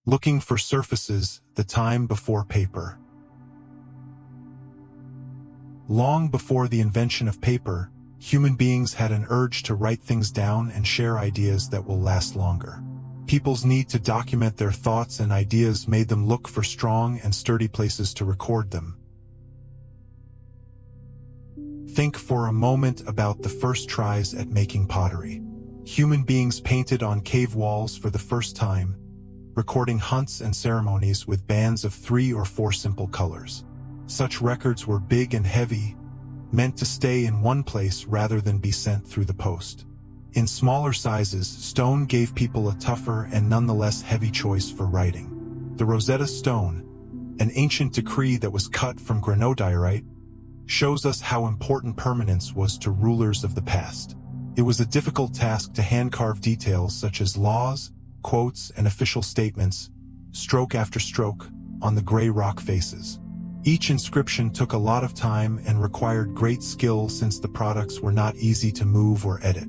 Looking for surfaces, the time before paper. Long before the invention of paper, human beings had an urge to write things down and share ideas that will last longer. People's need to document their thoughts and ideas made them look for strong and sturdy places to record them. Think for a moment about the first tries at making pottery. Human beings painted on cave walls for the first time, recording hunts and ceremonies with bands of 3 or 4 simple colors. Such records were big and heavy, meant to stay in one place rather than be sent through the post. In smaller sizes, stone gave people a tougher and nonetheless heavy choice for writing. The Rosetta Stone, an ancient decree that was cut from granodiorite, shows us how important permanence was to rulers of the past. It was a difficult task to hand-carve details such as laws, quotes, and official statements, stroke after stroke, on the gray rock faces. Each inscription took a lot of time and required great skill since the products were not easy to move or edit.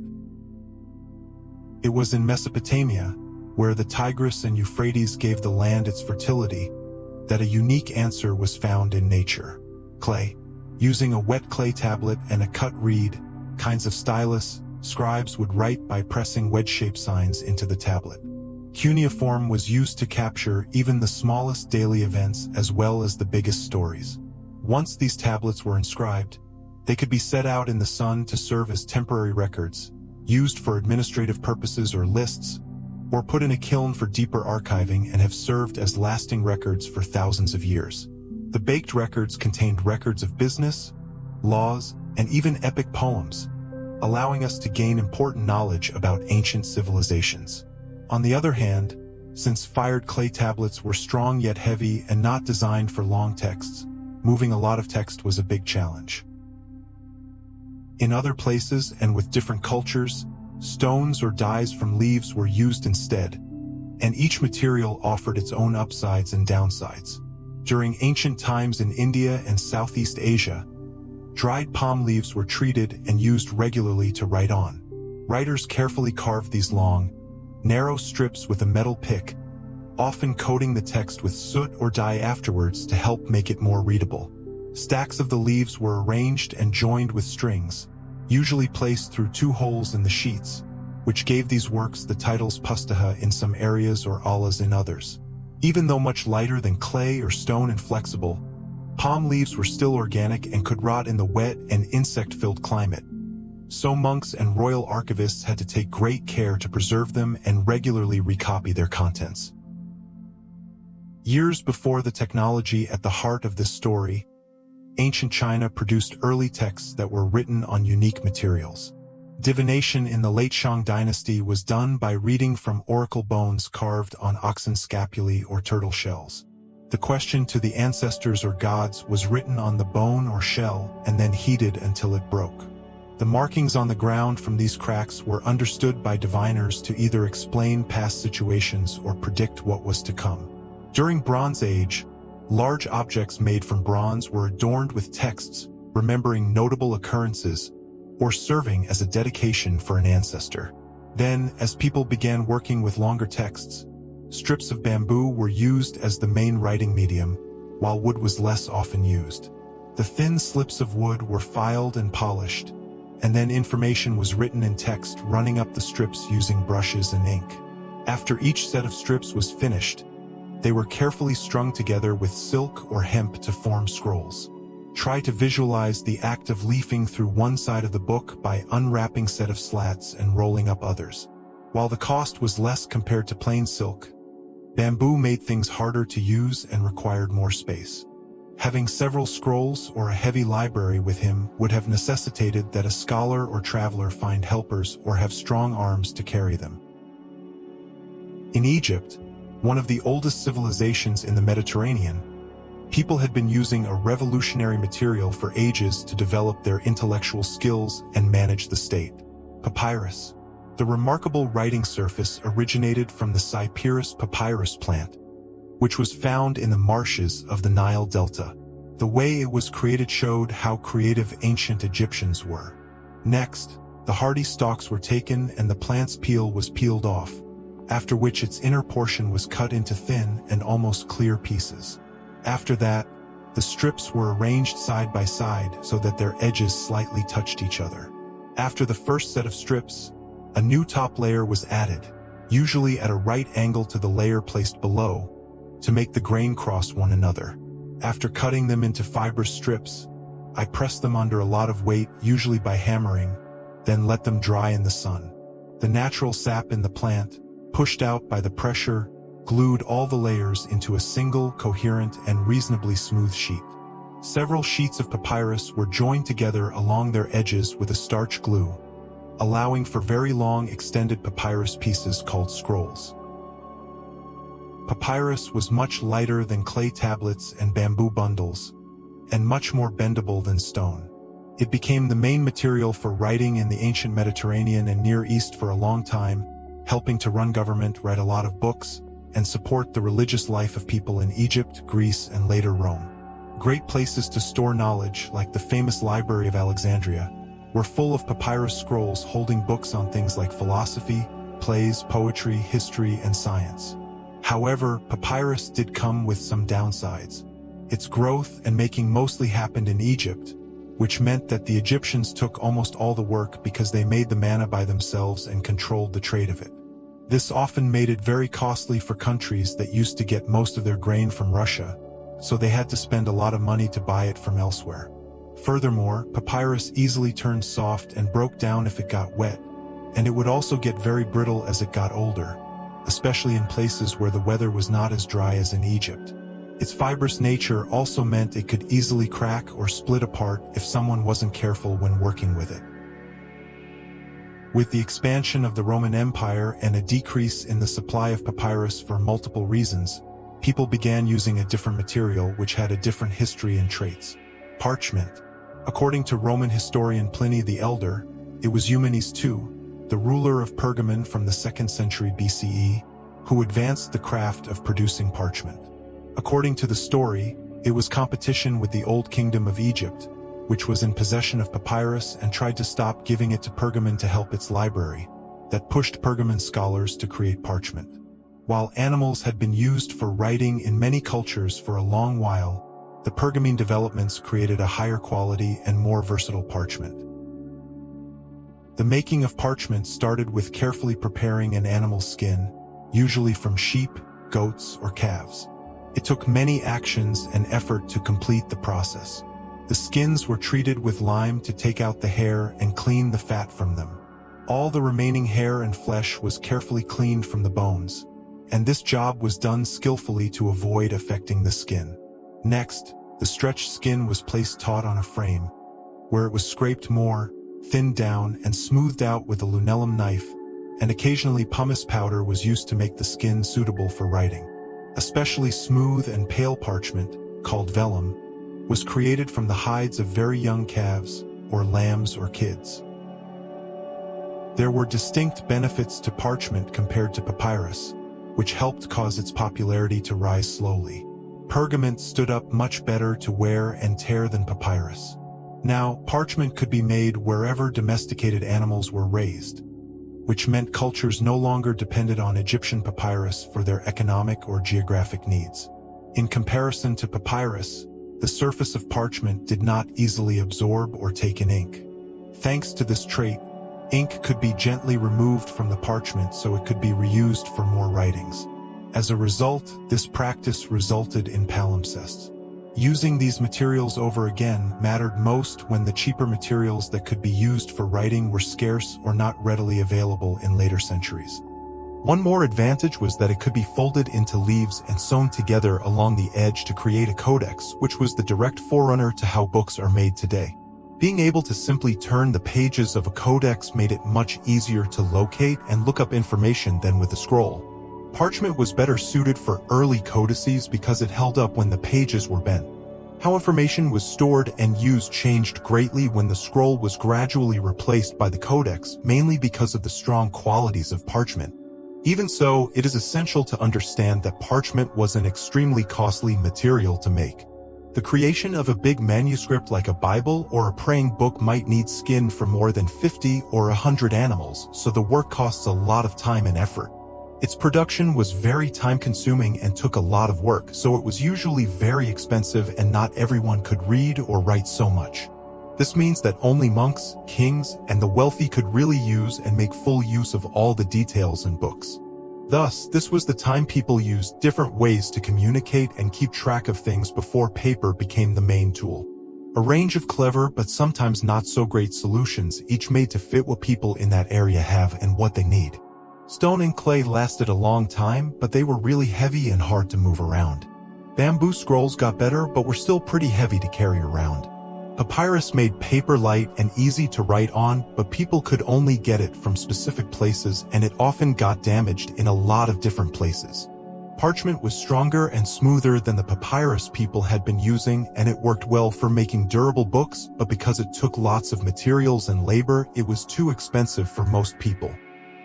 It was in Mesopotamia, where the Tigris and Euphrates gave the land its fertility, that a unique answer was found in nature. Clay. Using a wet clay tablet and a cut reed, kinds of stylus, scribes would write by pressing wedge-shaped signs into the tablet. Cuneiform was used to capture even the smallest daily events as well as the biggest stories. Once these tablets were inscribed, they could be set out in the sun to serve as temporary records, used for administrative purposes or lists, or put in a kiln for deeper archiving and have served as lasting records for thousands of years. The baked records contained records of business, laws, and even epic poems, allowing us to gain important knowledge about ancient civilizations. On the other hand, since fired clay tablets were strong yet heavy and not designed for long texts, moving a lot of text was a big challenge. In other places and with different cultures, stones or dyes from leaves were used instead, and each material offered its own upsides and downsides. During ancient times in India and Southeast Asia, dried palm leaves were treated and used regularly to write on. Writers carefully carved these long, narrow strips with a metal pick, often coating the text with soot or dye afterwards to help make it more readable. Stacks of the leaves were arranged and joined with strings, usually placed through 2 holes in the sheets, which gave these works the titles pustaha in some areas or alas in others. Even though much lighter than clay or stone and flexible, palm leaves were still organic and could rot in the wet and insect-filled climate. So monks and royal archivists had to take great care to preserve them and regularly recopy their contents. Years before the technology at the heart of this story, ancient China produced early texts that were written on unique materials. Divination in the late Shang dynasty was done by reading from oracle bones carved on oxen scapulae or turtle shells. The question to the ancestors or gods was written on the bone or shell and then heated until it broke. The markings on the ground from these cracks were understood by diviners to either explain past situations or predict what was to come. During Bronze Age, large objects made from bronze were adorned with texts, remembering notable occurrences, or serving as a dedication for an ancestor. Then, as people began working with longer texts, strips of bamboo were used as the main writing medium, while wood was less often used. The thin slips of wood were filed and polished, and then information was written in text running up the strips using brushes and ink. After each set of strips was finished, they were carefully strung together with silk or hemp to form scrolls. Try to visualize the act of leafing through one side of the book by unwrapping set of slats and rolling up others. While the cost was less compared to plain silk, bamboo made things harder to use and required more space. Having several scrolls or a heavy library with him would have necessitated that a scholar or traveler find helpers or have strong arms to carry them. In Egypt, one of the oldest civilizations in the Mediterranean, people had been using a revolutionary material for ages to develop their intellectual skills and manage the state: papyrus. The remarkable writing surface originated from the Cyperus papyrus plant, which was found in the marshes of the Nile Delta. The way it was created showed how creative ancient Egyptians were. Next, the hardy stalks were taken and the plant's peel was peeled off, after which its inner portion was cut into thin and almost clear pieces. After that, the strips were arranged side by side so that their edges slightly touched each other. After the first set of strips, a new top layer was added, usually at a right angle to the layer placed below, to make the grain cross one another. After cutting them into fibrous strips, I pressed them under a lot of weight, usually by hammering, then let them dry in the sun. The natural sap in the plant, pushed out by the pressure, glued all the layers into a single, coherent, and reasonably smooth sheet. Several sheets of papyrus were joined together along their edges with a starch glue, allowing for very long extended papyrus pieces called scrolls. Papyrus was much lighter than clay tablets and bamboo bundles, and much more bendable than stone. It became the main material for writing in the ancient Mediterranean and Near East for a long time, helping to run government, write a lot of books, and support the religious life of people in Egypt, Greece, and later Rome. Great places to store knowledge, like the famous Library of Alexandria, were full of papyrus scrolls holding books on things like philosophy, plays, poetry, history, and science. However, papyrus did come with some downsides. Its growth and making mostly happened in Egypt, which meant that the Egyptians took almost all the work because they made the manna by themselves and controlled the trade of it. This often made it very costly for countries that used to get most of their grain from Russia, so they had to spend a lot of money to buy it from elsewhere. Furthermore, papyrus easily turned soft and broke down if it got wet, and it would also get very brittle as it got older, especially in places where the weather was not as dry as in Egypt. Its fibrous nature also meant it could easily crack or split apart if someone wasn't careful when working with it. With the expansion of the Roman Empire and a decrease in the supply of papyrus for multiple reasons, people began using a different material which had a different history and traits: parchment. According to Roman historian Pliny the Elder, it was Eumenes II, the ruler of Pergamon from the 2nd century BCE, who advanced the craft of producing parchment. According to the story, it was competition with the Old Kingdom of Egypt, which was in possession of papyrus and tried to stop giving it to Pergamon to help its library, that pushed Pergamon scholars to create parchment. While animals had been used for writing in many cultures for a long while, the Pergamene developments created a higher quality and more versatile parchment. The making of parchment started with carefully preparing an animal's skin, usually from sheep, goats, or calves. It took many actions and effort to complete the process. The skins were treated with lime to take out the hair and clean the fat from them. All the remaining hair and flesh was carefully cleaned from the bones, and this job was done skillfully to avoid affecting the skin. Next, the stretched skin was placed taut on a frame, where it was scraped more, thinned down, and smoothed out with a lunellum knife, and occasionally pumice powder was used to make the skin suitable for writing. Especially smooth and pale parchment, called vellum, was created from the hides of very young calves, or lambs or kids. There were distinct benefits to parchment compared to papyrus, which helped cause its popularity to rise slowly. Pergament stood up much better to wear and tear than papyrus. Now, parchment could be made wherever domesticated animals were raised, which meant cultures no longer depended on Egyptian papyrus for their economic or geographic needs. In comparison to papyrus, the surface of parchment did not easily absorb or take in ink. Thanks to this trait, ink could be gently removed from the parchment so it could be reused for more writings. As a result, this practice resulted in palimpsests. Using these materials over again mattered most when the cheaper materials that could be used for writing were scarce or not readily available in later centuries. One more advantage was that it could be folded into leaves and sewn together along the edge to create a codex, which was the direct forerunner to how books are made today. Being able to simply turn the pages of a codex made it much easier to locate and look up information than with a scroll. Parchment was better suited for early codices because it held up when the pages were bent. How information was stored and used changed greatly when the scroll was gradually replaced by the codex, mainly because of the strong qualities of parchment. Even so, it is essential to understand that parchment was an extremely costly material to make. The creation of a big manuscript like a Bible or a praying book might need skin from more than 50 or 100 animals, so the work costs a lot of time and effort. Its production was very time-consuming and took a lot of work, so it was usually very expensive and not everyone could read or write so much. This means that only monks, kings, and the wealthy could really use and make full use of all the details in books. Thus, this was the time people used different ways to communicate and keep track of things before paper became the main tool. A range of clever but sometimes not so great solutions, each made to fit what people in that area have and what they need. Stone and clay lasted a long time, but they were really heavy and hard to move around. Bamboo scrolls got better, but were still pretty heavy to carry around. Papyrus made paper light and easy to write on, but people could only get it from specific places and it often got damaged in a lot of different places. Parchment was stronger and smoother than the papyrus people had been using, and it worked well for making durable books, but because it took lots of materials and labor, it was too expensive for most people.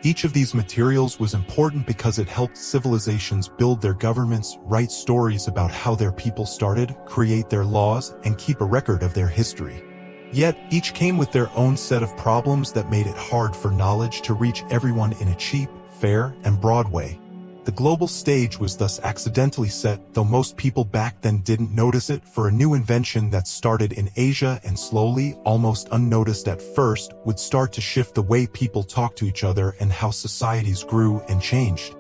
Each of these materials was important because it helped civilizations build their governments, write stories about how their people started, create their laws, and keep a record of their history. Yet, each came with their own set of problems that made it hard for knowledge to reach everyone in a cheap, fair, and broad way. The global stage was thus accidentally set, though most people back then didn't notice it, for a new invention that started in Asia and slowly, almost unnoticed at first, would start to shift the way people talk to each other and how societies grew and changed.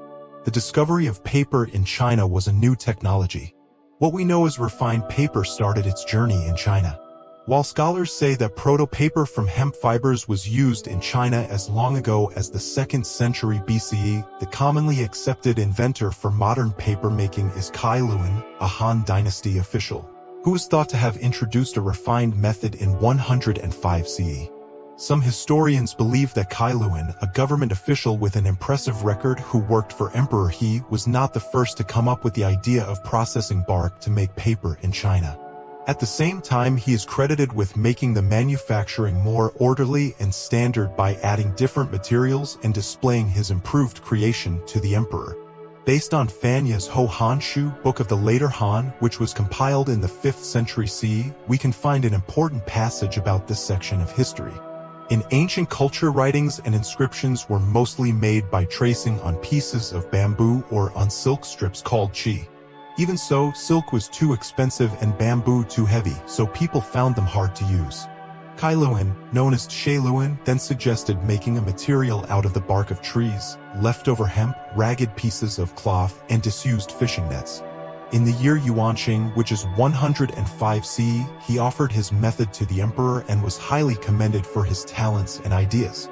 The discovery of paper in China was a new technology. What we know as refined paper started its journey in China. While scholars say that proto-paper from hemp fibers was used in China as long ago as the 2nd century BCE, the commonly accepted inventor for modern papermaking is Cai Luan, a Han Dynasty official, who is thought to have introduced a refined method in 105 CE. Some historians believe that Cai Luan, a government official with an impressive record who worked for Emperor He, was not the first to come up with the idea of processing bark to make paper in China. At the same time, he is credited with making the manufacturing more orderly and standard by adding different materials and displaying his improved creation to the emperor. Based on Fanya's Ho Han Shu, Book of the Later Han, which was compiled in the 5th century CE, we can find an important passage about this section of history. In ancient culture, writings and inscriptions were mostly made by tracing on pieces of bamboo or on silk strips called chi. Even so, silk was too expensive and bamboo too heavy, so people found them hard to use. Cai Luan, known as Shi Luan, then suggested making a material out of the bark of trees, leftover hemp, ragged pieces of cloth, and disused fishing nets. In the year Yuanqing, which is 105 CE, he offered his method to the emperor and was highly commended for his talents and ideas.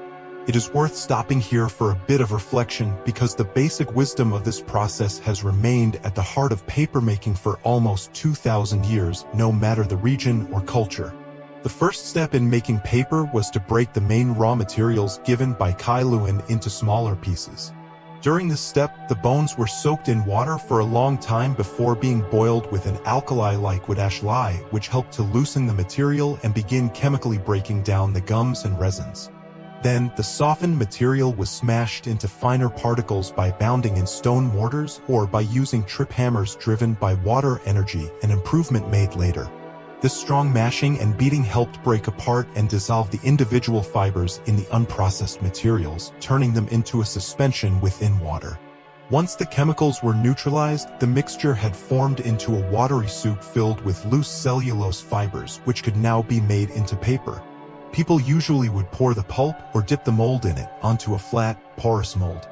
It is worth stopping here for a bit of reflection because the basic wisdom of this process has remained at the heart of papermaking for almost 2,000 years, no matter the region or culture. The first step in making paper was to break the main raw materials given by Cai Luan into smaller pieces. During this step, the bones were soaked in water for a long time before being boiled with an alkali like wodash lye, which helped to loosen the material and begin chemically breaking down the gums and resins. Then, the softened material was smashed into finer particles by pounding in stone mortars or by using trip hammers driven by water energy, an improvement made later. This strong mashing and beating helped break apart and dissolve the individual fibers in the unprocessed materials, turning them into a suspension within water. Once the chemicals were neutralized, the mixture had formed into a watery soup filled with loose cellulose fibers, which could now be made into paper. People usually would pour the pulp or dip the mold in it onto a flat, porous mold.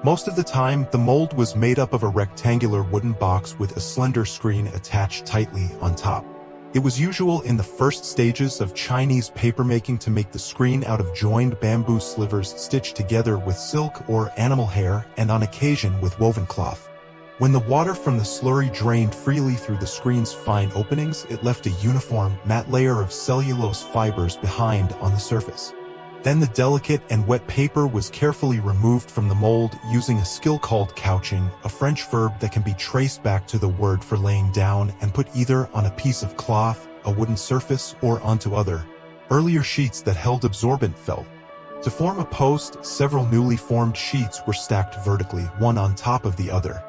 Most of the time, the mold was made up of a rectangular wooden box with a slender screen attached tightly on top. It was usual in the first stages of Chinese papermaking to make the screen out of joined bamboo slivers stitched together with silk or animal hair and on occasion with woven cloth. When the water from the slurry drained freely through the screen's fine openings, it left a uniform, matte layer of cellulose fibers behind on the surface. Then the delicate and wet paper was carefully removed from the mold using a skill called couching, a French verb that can be traced back to the word for laying down, and put either on a piece of cloth, a wooden surface, or onto other, earlier sheets that held absorbent felt. To form a post, several newly formed sheets were stacked vertically, one on top of the other.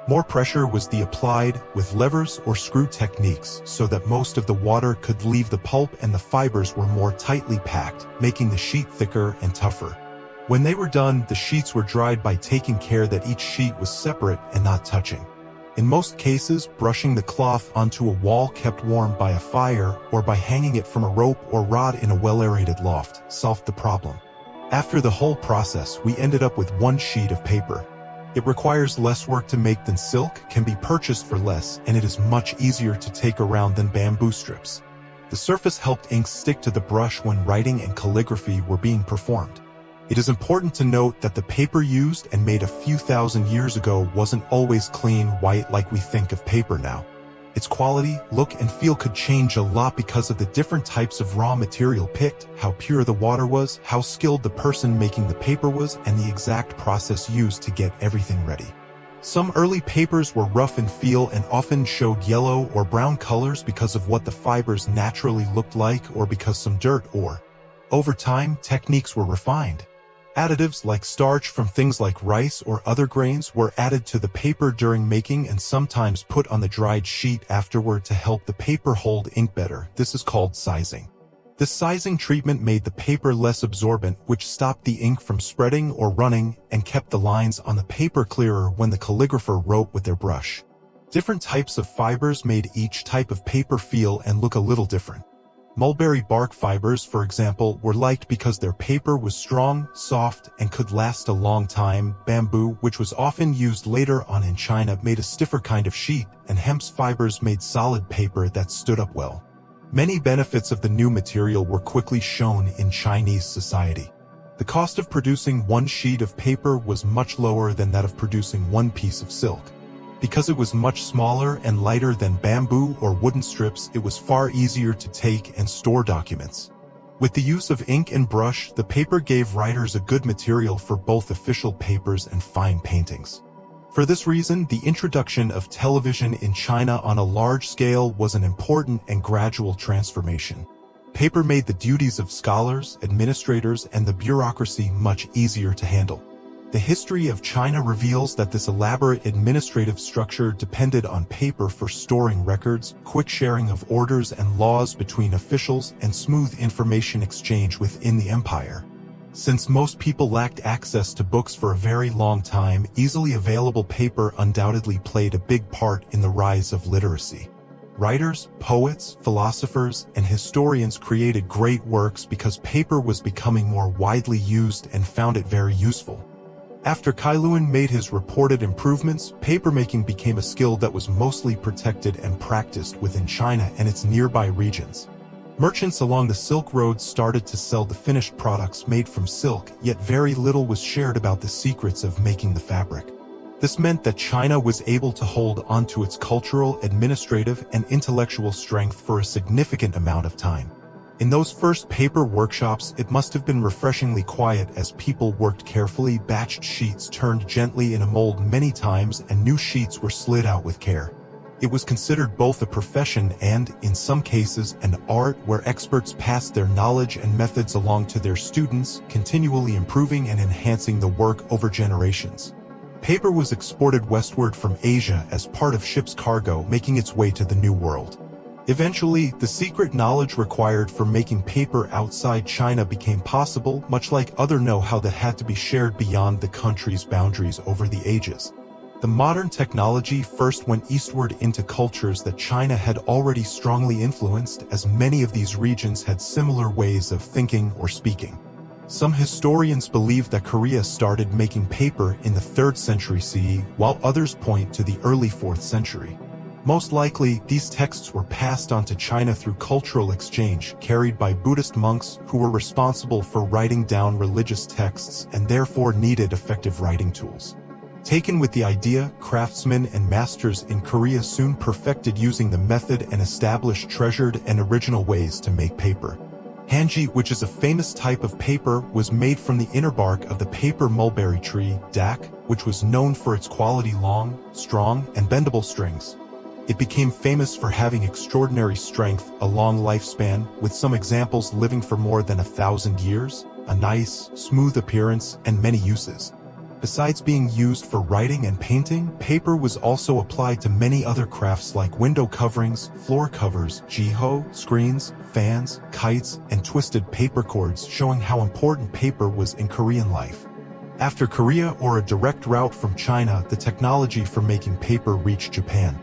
More pressure was applied with levers or screw techniques so that most of the water could leave the pulp and the fibers were more tightly packed, making the sheet thicker and tougher. When they were done, the sheets were dried by taking care that each sheet was separate and not touching. In most cases, brushing the cloth onto a wall kept warm by a fire or by hanging it from a rope or rod in a well-aerated loft solved the problem. After the whole process, we ended up with one sheet of paper. It requires less work to make than silk, can be purchased for less, and it is much easier to take around than bamboo strips. The surface helped ink stick to the brush when writing and calligraphy were being performed. It is important to note that the paper used and made a few thousand years ago wasn't always clean white like we think of paper now. Its quality, look, and feel could change a lot because of the different types of raw material picked, how pure the water was, how skilled the person making the paper was, and the exact process used to get everything ready. Some early papers were rough in feel and often showed yellow or brown colors because of what the fibers naturally looked like or because some dirt or, over time, techniques were refined. Additives like starch from things like rice or other grains were added to the paper during making and sometimes put on the dried sheet afterward to help the paper hold ink better. This is called sizing. This sizing treatment made the paper less absorbent, which stopped the ink from spreading or running and kept the lines on the paper clearer when the calligrapher wrote with their brush. Different types of fibers made each type of paper feel and look a little different. Mulberry bark fibers, for example, were liked because their paper was strong, soft, and could last a long time. Bamboo, which was often used later on in China, made a stiffer kind of sheet, and hemp's fibers made solid paper that stood up well. Many benefits of the new material were quickly shown in Chinese society. The cost of producing one sheet of paper was much lower than that of producing one piece of silk. Because it was much smaller and lighter than bamboo or wooden strips, it was far easier to take and store documents. With the use of ink and brush, the paper gave writers a good material for both official papers and fine paintings. For this reason, the introduction of television in China on a large scale was an important and gradual transformation. Paper made the duties of scholars, administrators, and the bureaucracy much easier to handle. The history of China reveals that this elaborate administrative structure depended on paper for storing records, quick sharing of orders and laws between officials, and smooth information exchange within the empire. Since most people lacked access to books for a very long time, easily available paper undoubtedly played a big part in the rise of literacy. Writers, poets, philosophers, and historians created great works because paper was becoming more widely used and found it very useful. After Kailuan made his reported improvements, papermaking became a skill that was mostly protected and practiced within China and its nearby regions. Merchants along the Silk Road started to sell the finished products made from silk, yet very little was shared about the secrets of making the fabric. This meant that China was able to hold onto its cultural, administrative, and intellectual strength for a significant amount of time. In those first paper workshops, it must have been refreshingly quiet as people worked carefully. Batched sheets turned gently in a mold many times and new sheets were slid out with care. It was considered both a profession and, in some cases, an art where experts passed their knowledge and methods along to their students, continually improving and enhancing the work over generations. Paper was exported westward from Asia as part of ships' cargo, making its way to the New World. Eventually, the secret knowledge required for making paper outside China became possible, much like other know-how that had to be shared beyond the country's boundaries over the ages. The modern technology first went eastward into cultures that China had already strongly influenced, as many of these regions had similar ways of thinking or speaking. Some historians believe that Korea started making paper in the 3rd century CE, while others point to the early 4th century. Most likely, these texts were passed on to China through cultural exchange, carried by Buddhist monks who were responsible for writing down religious texts and therefore needed effective writing tools. Taken with the idea, craftsmen and masters in Korea soon perfected using the method and established treasured and original ways to make paper. Hanji, which is a famous type of paper, was made from the inner bark of the paper mulberry tree, dak, which was known for its quality long, strong, and bendable strings. It became famous for having extraordinary strength, a long lifespan, with some examples living for more than 1,000 years, a nice, smooth appearance, and many uses. Besides being used for writing and painting, paper was also applied to many other crafts like window coverings, floor covers, jiho, screens, fans, kites, and twisted paper cords, showing how important paper was in Korean life. After Korea or a direct route from China, the technology for making paper reached Japan.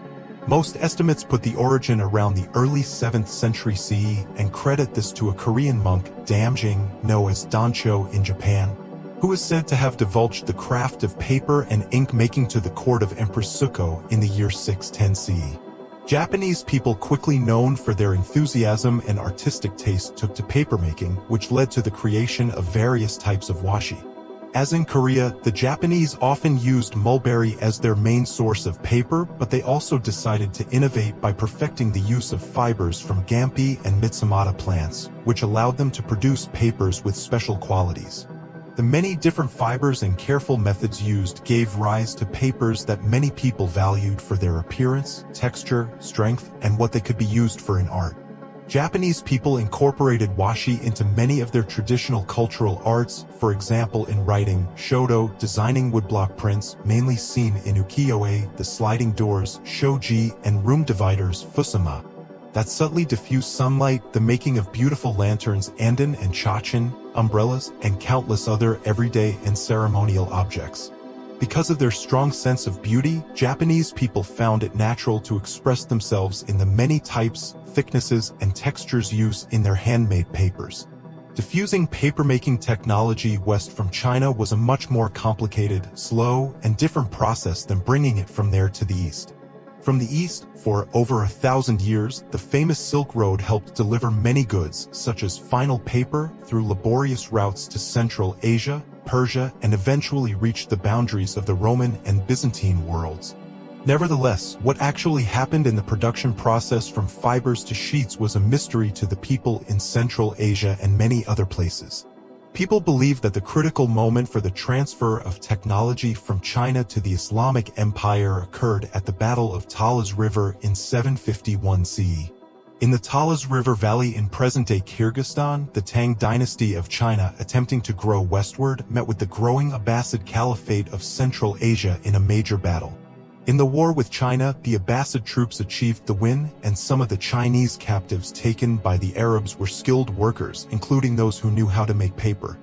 Most estimates put the origin around the early 7th century CE and credit this to a Korean monk, Damjing, known as Dancho in Japan, who is said to have divulged the craft of paper and ink making to the court of Empress Suko in the year 610 CE. Japanese people, quickly known for their enthusiasm and artistic taste, took to papermaking, which led to the creation of various types of washi. As in Korea, the Japanese often used mulberry as their main source of paper, but they also decided to innovate by perfecting the use of fibers from Gampi and Mitsumata plants, which allowed them to produce papers with special qualities. The many different fibers and careful methods used gave rise to papers that many people valued for their appearance, texture, strength, and what they could be used for in art. Japanese people incorporated washi into many of their traditional cultural arts, for example in writing, shodo, designing woodblock prints, mainly seen in ukiyo-e, the sliding doors, shoji, and room dividers, fusuma, that subtly diffuse sunlight, the making of beautiful lanterns, andan and chachin, umbrellas, and countless other everyday and ceremonial objects. Because of their strong sense of beauty, Japanese people found it natural to express themselves in the many types, thicknesses, and textures used in their handmade papers. Diffusing papermaking technology west from China was a much more complicated, slow, and different process than bringing it from there to the east. From the east, for over 1,000 years, the famous Silk Road helped deliver many goods, such as final paper, through laborious routes to Central Asia, Persia, and eventually reached the boundaries of the Roman and Byzantine worlds. Nevertheless, what actually happened in the production process from fibers to sheets was a mystery to the people in Central Asia and many other places. People believe that the critical moment for the transfer of technology from China to the Islamic Empire occurred at the Battle of Talas River in 751 CE. In the Talas River Valley in present-day Kyrgyzstan, the Tang dynasty of China, attempting to grow westward, met with the growing Abbasid Caliphate of Central Asia in a major battle. In the war with China, the Abbasid troops achieved the win, and some of the Chinese captives taken by the Arabs were skilled workers, including those who knew how to make paper.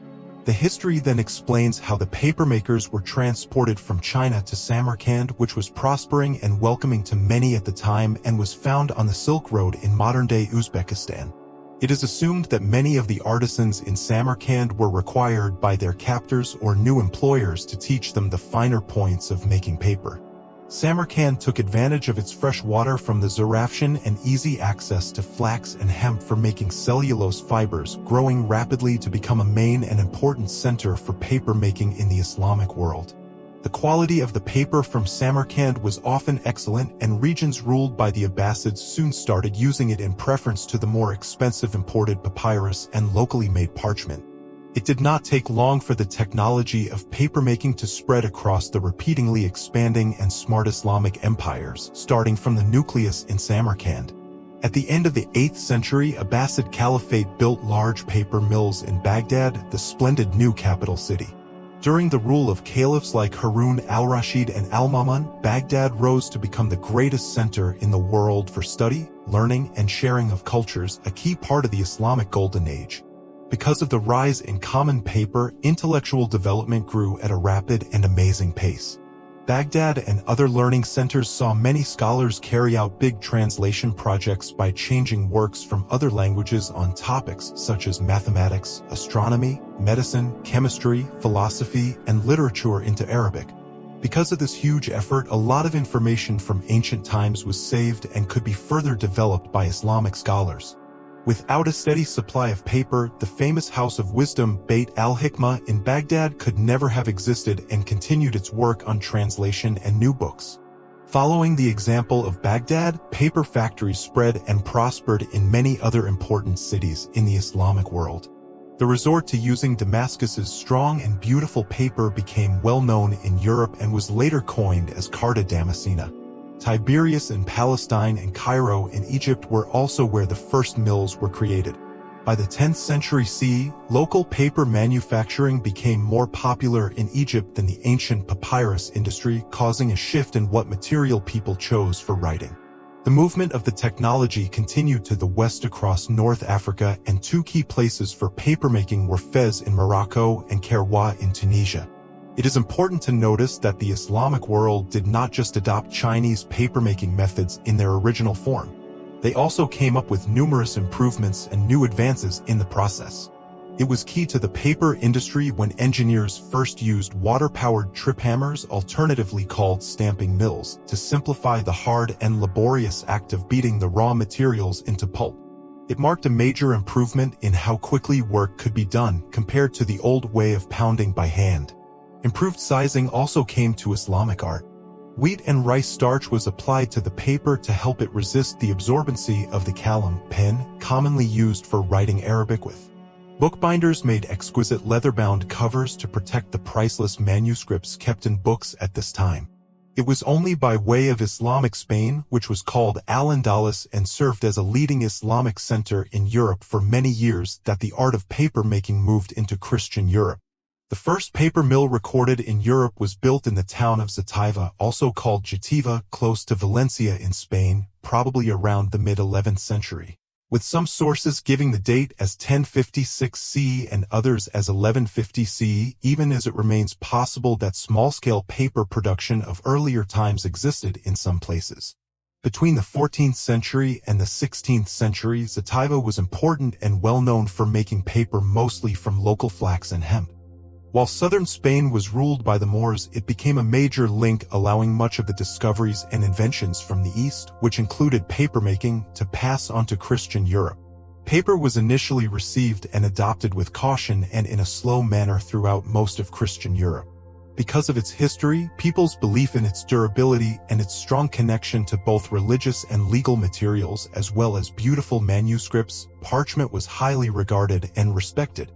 The history then explains how the papermakers were transported from China to Samarkand, which was prospering and welcoming to many at the time and was found on the Silk Road in modern-day Uzbekistan. It is assumed that many of the artisans in Samarkand were required by their captors or new employers to teach them the finer points of making paper. Samarkand took advantage of its fresh water from the Zarafshan and easy access to flax and hemp for making cellulose fibers, growing rapidly to become a main and important center for paper making in the Islamic world. The quality of the paper from Samarkand was often excellent, and regions ruled by the Abbasids soon started using it in preference to the more expensive imported papyrus and locally made parchment. It did not take long for the technology of papermaking to spread across the repeatedly expanding and smart Islamic empires, starting from the nucleus in Samarkand. At the end of the 8th century, Abbasid Caliphate built large paper mills in Baghdad, the splendid new capital city. During the rule of caliphs like Harun al-Rashid and al-Ma'mun, Baghdad rose to become the greatest center in the world for study, learning, and sharing of cultures, a key part of the Islamic Golden Age. Because of the rise in common paper, intellectual development grew at a rapid and amazing pace. Baghdad and other learning centers saw many scholars carry out big translation projects by changing works from other languages on topics such as mathematics, astronomy, medicine, chemistry, philosophy, and literature into Arabic. Because of this huge effort, a lot of information from ancient times was saved and could be further developed by Islamic scholars. Without a steady supply of paper, the famous House of Wisdom, Beit al-Hikmah in Baghdad, could never have existed and continued its work on translation and new books. Following the example of Baghdad, paper factories spread and prospered in many other important cities in the Islamic world. The resort to using Damascus's strong and beautiful paper became well known in Europe and was later coined as Carta Damascena. Tiberias in Palestine and Cairo in Egypt were also where the first mills were created. By the 10th century CE, local paper manufacturing became more popular in Egypt than the ancient papyrus industry, causing a shift in what material people chose for writing. The movement of the technology continued to the west across North Africa, and two key places for papermaking were Fez in Morocco and Kairouan in Tunisia. It is important to notice that the Islamic world did not just adopt Chinese papermaking methods in their original form. They also came up with numerous improvements and new advances in the process. It was key to the paper industry when engineers first used water-powered trip hammers, alternatively called stamping mills, to simplify the hard and laborious act of beating the raw materials into pulp. It marked a major improvement in how quickly work could be done compared to the old way of pounding by hand. Improved sizing also came to Islamic art. Wheat and rice starch was applied to the paper to help it resist the absorbency of the kalam pen, commonly used for writing Arabic with. Bookbinders made exquisite leather-bound covers to protect the priceless manuscripts kept in books at this time. It was only by way of Islamic Spain, which was called Al-Andalus and served as a leading Islamic center in Europe for many years, that the art of paper-making moved into Christian Europe. The first paper mill recorded in Europe was built in the town of Zataiva, also called Jativa, close to Valencia in Spain, probably around the mid-11th century, with some sources giving the date as 1056 CE and others as 1150 CE, even as it remains possible that small-scale paper production of earlier times existed in some places. Between the 14th century and the 16th century, Zataiva was important and well known for making paper mostly from local flax and hemp. While southern Spain was ruled by the Moors, it became a major link, allowing much of the discoveries and inventions from the East, which included papermaking, to pass on to Christian Europe. Paper was initially received and adopted with caution and in a slow manner throughout most of Christian Europe. Because of its history, people's belief in its durability, and its strong connection to both religious and legal materials as well as beautiful manuscripts, parchment was highly regarded and respected.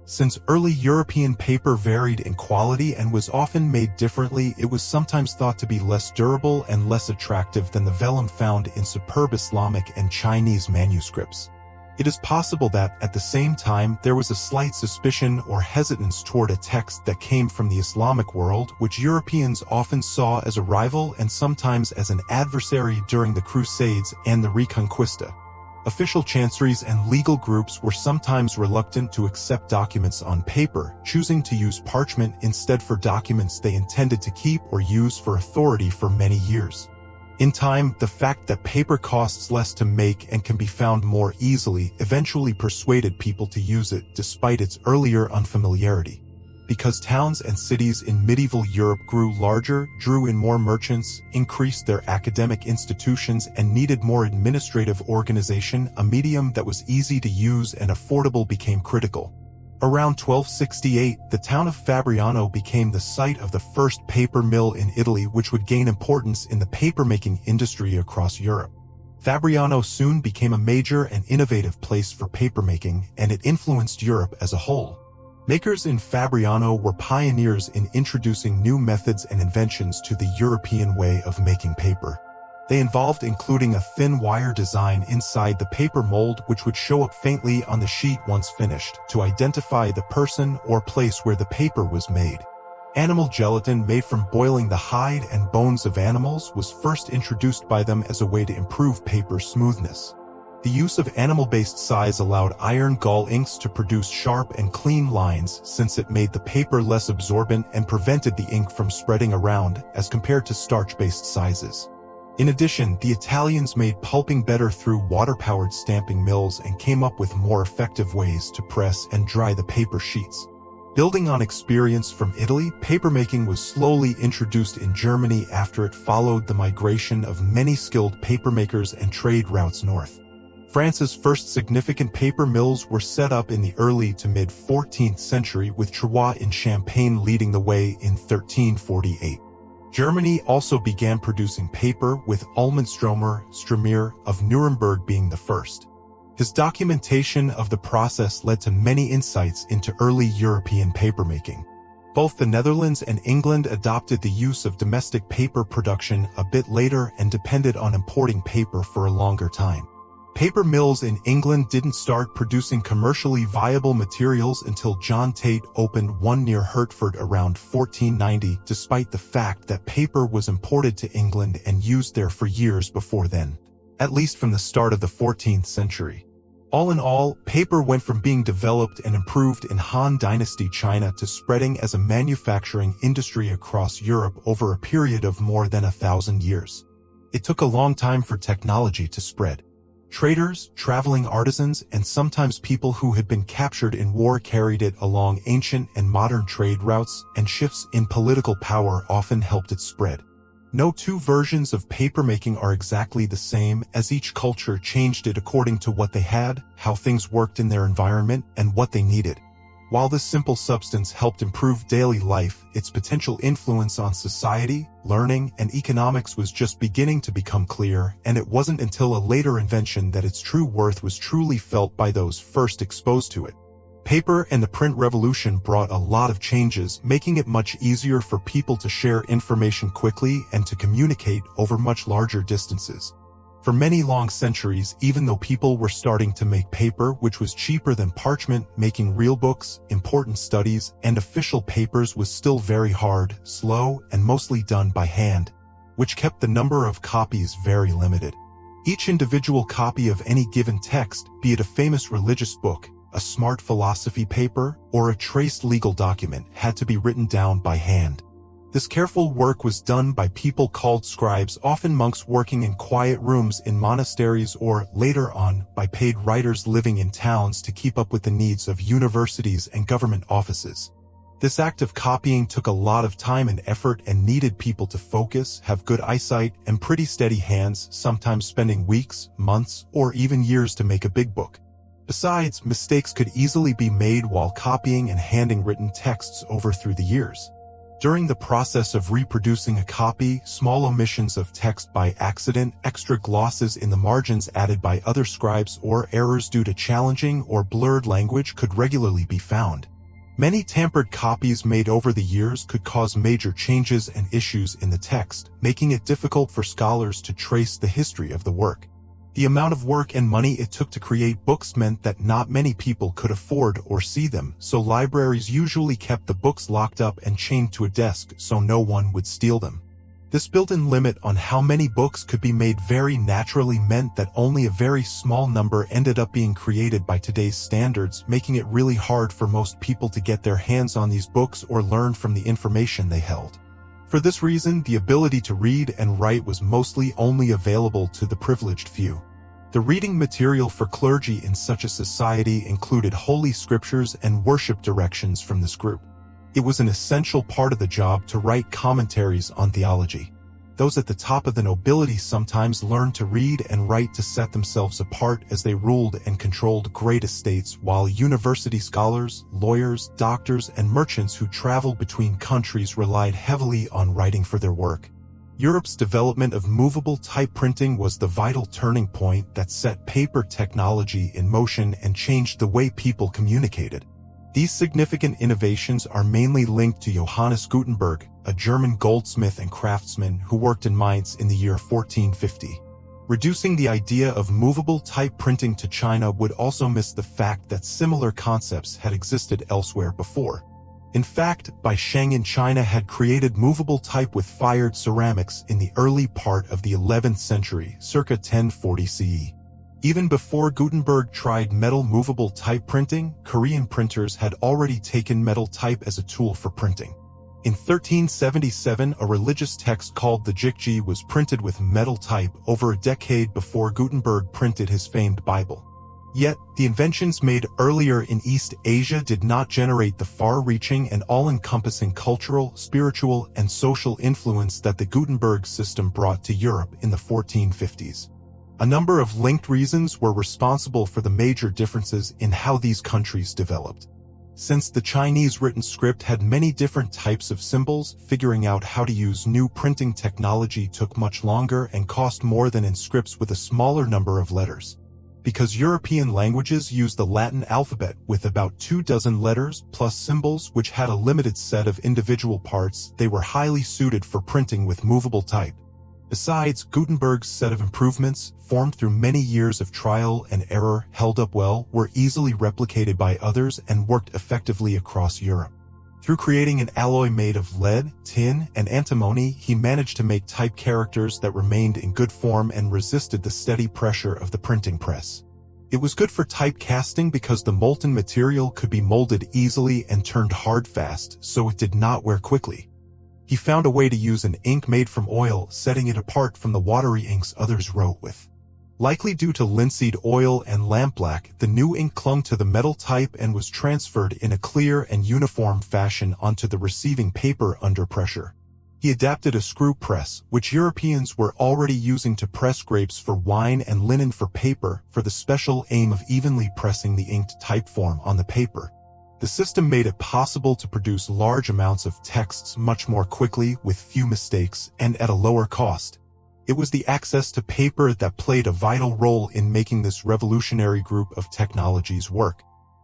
Since early European paper varied in quality and was often made differently, it was sometimes thought to be less durable and less attractive than the vellum found in superb Islamic and Chinese manuscripts. It is possible that, at the same time, there was a slight suspicion or hesitance toward a text that came from the Islamic world, which Europeans often saw as a rival and sometimes as an adversary during the Crusades and the Reconquista. Official chanceries and legal groups were sometimes reluctant to accept documents on paper, choosing to use parchment instead for documents they intended to keep or use for authority for many years. In time, the fact that paper costs less to make and can be found more easily eventually persuaded people to use it despite its earlier unfamiliarity. Because towns and cities in medieval Europe grew larger, drew in more merchants, increased their academic institutions, and needed more administrative organization, a medium that was easy to use and affordable became critical. Around 1268, the town of Fabriano became the site of the first paper mill in Italy, which would gain importance in the papermaking industry across Europe. Fabriano soon became a major and innovative place for papermaking, and it influenced Europe as a whole. Makers in Fabriano were pioneers in introducing new methods and inventions to the European way of making paper. They involved including a thin wire design inside the paper mold which would show up faintly on the sheet once finished to identify the person or place where the paper was made. Animal gelatin made from boiling the hide and bones of animals was first introduced by them as a way to improve paper smoothness. The use of animal-based size allowed iron gall inks to produce sharp and clean lines since it made the paper less absorbent and prevented the ink from spreading around as compared to starch-based sizes. In addition, the Italians made pulping better through water-powered stamping mills and came up with more effective ways to press and dry the paper sheets. Building on experience from Italy, papermaking was slowly introduced in Germany after it followed the migration of many skilled papermakers and trade routes north. France's first significant paper mills were set up in the early to mid-14th century, with Troyes in Champagne leading the way in 1348. Germany also began producing paper, with Ullmannstromer Stramier of Nuremberg being the first. His documentation of the process led to many insights into early European papermaking. Both the Netherlands and England adopted the use of domestic paper production a bit later and depended on importing paper for a longer time. Paper mills in England didn't start producing commercially viable materials until John Tate opened one near Hertford around 1490, despite the fact that paper was imported to England and used there for years before then, at least from the start of the 14th century. All in all, paper went from being developed and improved in Han Dynasty China to spreading as a manufacturing industry across Europe over a period of more than 1,000 years. It took a long time for technology to spread. Traders, traveling artisans, and sometimes people who had been captured in war carried it along ancient and modern trade routes, and shifts in political power often helped it spread. No two versions of papermaking are exactly the same, as each culture changed it according to what they had, how things worked in their environment, and what they needed. While this simple substance helped improve daily life, its potential influence on society, learning, and economics was just beginning to become clear, and it wasn't until a later invention that its true worth was truly felt by those first exposed to it. Paper and the print revolution brought a lot of changes, making it much easier for people to share information quickly and to communicate over much larger distances. For many long centuries, even though people were starting to make paper, which was cheaper than parchment, making real books, important studies, and official papers was still very hard, slow, and mostly done by hand, which kept the number of copies very limited. Each individual copy of any given text, be it a famous religious book, a smart philosophy paper, or a traced legal document, had to be written down by hand. This careful work was done by people called scribes, often monks working in quiet rooms in monasteries, or, later on, by paid writers living in towns to keep up with the needs of universities and government offices. This act of copying took a lot of time and effort and needed people to focus, have good eyesight, and pretty steady hands, sometimes spending weeks, months, or even years to make a big book. Besides, mistakes could easily be made while copying and handing written texts over through the years. During the process of reproducing a copy, small omissions of text by accident, extra glosses in the margins added by other scribes, or errors due to challenging or blurred language could regularly be found. Many tampered copies made over the years could cause major changes and issues in the text, making it difficult for scholars to trace the history of the work. The amount of work and money it took to create books meant that not many people could afford or see them, so libraries usually kept the books locked up and chained to a desk so no one would steal them. This built-in limit on how many books could be made very naturally meant that only a very small number ended up being created by today's standards, making it really hard for most people to get their hands on these books or learn from the information they held. For this reason, the ability to read and write was mostly only available to the privileged few. The reading material for clergy in such a society included holy scriptures and worship directions from this group. It was an essential part of the job to write commentaries on theology. Those at the top of the nobility sometimes learned to read and write to set themselves apart as they ruled and controlled great estates, while university scholars, lawyers, doctors, and merchants who traveled between countries relied heavily on writing for their work. Europe's development of movable type printing was the vital turning point that set paper technology in motion and changed the way people communicated. These significant innovations are mainly linked to Johannes Gutenberg, a German goldsmith and craftsman who worked in Mainz in the year 1450. Reducing the idea of movable type printing to China would also miss the fact that similar concepts had existed elsewhere before. In fact, Bai Sheng in China had created movable type with fired ceramics in the early part of the 11th century, circa 1040 CE. Even before Gutenberg tried metal movable type printing, Korean printers had already taken metal type as a tool for printing. In 1377, a religious text called the Jikji was printed with metal type over a decade before Gutenberg printed his famed Bible. Yet, the inventions made earlier in East Asia did not generate the far-reaching and all-encompassing cultural, spiritual, and social influence that the Gutenberg system brought to Europe in the 1450s. A number of linked reasons were responsible for the major differences in how these countries developed. Since the Chinese written script had many different types of symbols, figuring out how to use new printing technology took much longer and cost more than in scripts with a smaller number of letters. Because European languages used the Latin alphabet with about 24 letters plus symbols which had a limited set of individual parts, they were highly suited for printing with movable type. Besides, Gutenberg's set of improvements, formed through many years of trial and error, held up well, were easily replicated by others, and worked effectively across Europe. Through creating an alloy made of lead, tin, and antimony, he managed to make type characters that remained in good form and resisted the steady pressure of the printing press. It was good for type casting because the molten material could be molded easily and turned hard fast, so it did not wear quickly. He found a way to use an ink made from oil, setting it apart from the watery inks others wrote with. Likely due to linseed oil and lampblack, the new ink clung to the metal type and was transferred in a clear and uniform fashion onto the receiving paper under pressure. He adapted a screw press, which Europeans were already using to press grapes for wine and linen for paper, for the special aim of evenly pressing the inked type form on the paper. The system made it possible to produce large amounts of texts much more quickly with few mistakes and at a lower cost. It was the access to paper that played a vital role in making this revolutionary group of technologies work.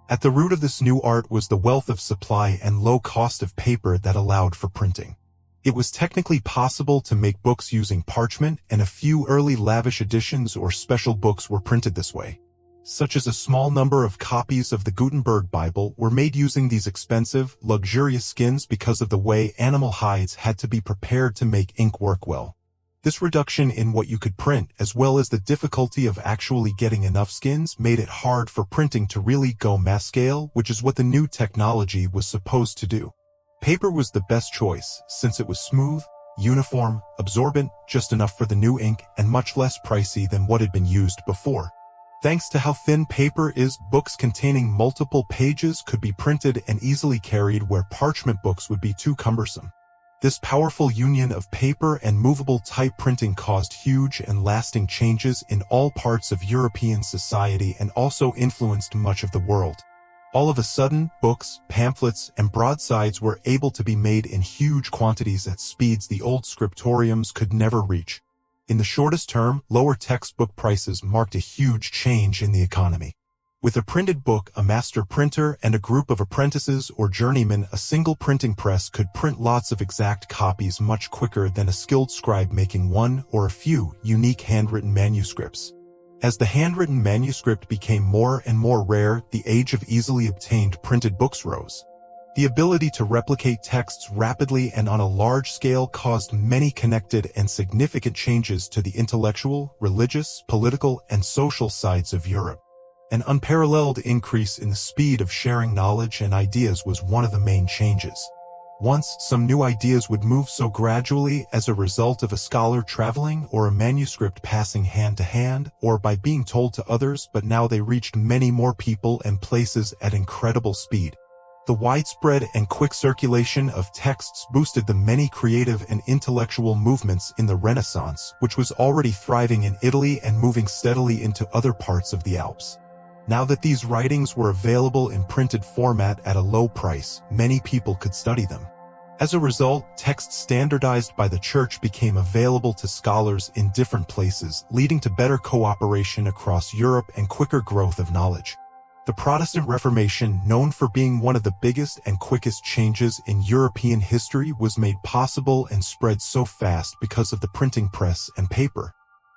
At the root of this new art was the wealth of supply and low cost of paper that allowed for printing. It was technically possible to make books using parchment, and a few early lavish editions or special books were printed this way. Such as a small number of copies of the Gutenberg Bible were made using these expensive, luxurious skins because of the way animal hides had to be prepared to make ink work well. This reduction in what you could print, as well as the difficulty of actually getting enough skins, made it hard for printing to really go mass scale, which is what the new technology was supposed to do. Paper was the best choice, since it was smooth, uniform, absorbent, just enough for the new ink, and much less pricey than what had been used before. Thanks to how thin paper is, books containing multiple pages could be printed and easily carried where parchment books would be too cumbersome. This powerful union of paper and movable type printing caused huge and lasting changes in all parts of European society and also influenced much of the world. All of a sudden, books, pamphlets, and broadsides were able to be made in huge quantities at speeds the old scriptoriums could never reach. In the shortest term, lower textbook prices marked a huge change in the economy. With a printed book, a master printer, and a group of apprentices or journeymen, a single printing press could print lots of exact copies much quicker than a skilled scribe making one or a few unique handwritten manuscripts. As the handwritten manuscript became more and more rare, the age of easily obtained printed books rose. The ability to replicate texts rapidly and on a large scale caused many connected and significant changes to the intellectual, religious, political, and social sides of Europe. An unparalleled increase in the speed of sharing knowledge and ideas was one of the main changes. Once, some new ideas would move so gradually as a result of a scholar traveling or a manuscript passing hand to hand or by being told to others, but now they reached many more people and places at incredible speed. The widespread and quick circulation of texts boosted the many creative and intellectual movements in the Renaissance, which was already thriving in Italy and moving steadily into other parts of the Alps. Now that these writings were available in printed format at a low price, many people could study them. As a result, texts standardized by the Church became available to scholars in different places, leading to better cooperation across Europe and quicker growth of knowledge. The Protestant Reformation, known for being one of the biggest and quickest changes in European history, was made possible and spread so fast because of the printing press and paper.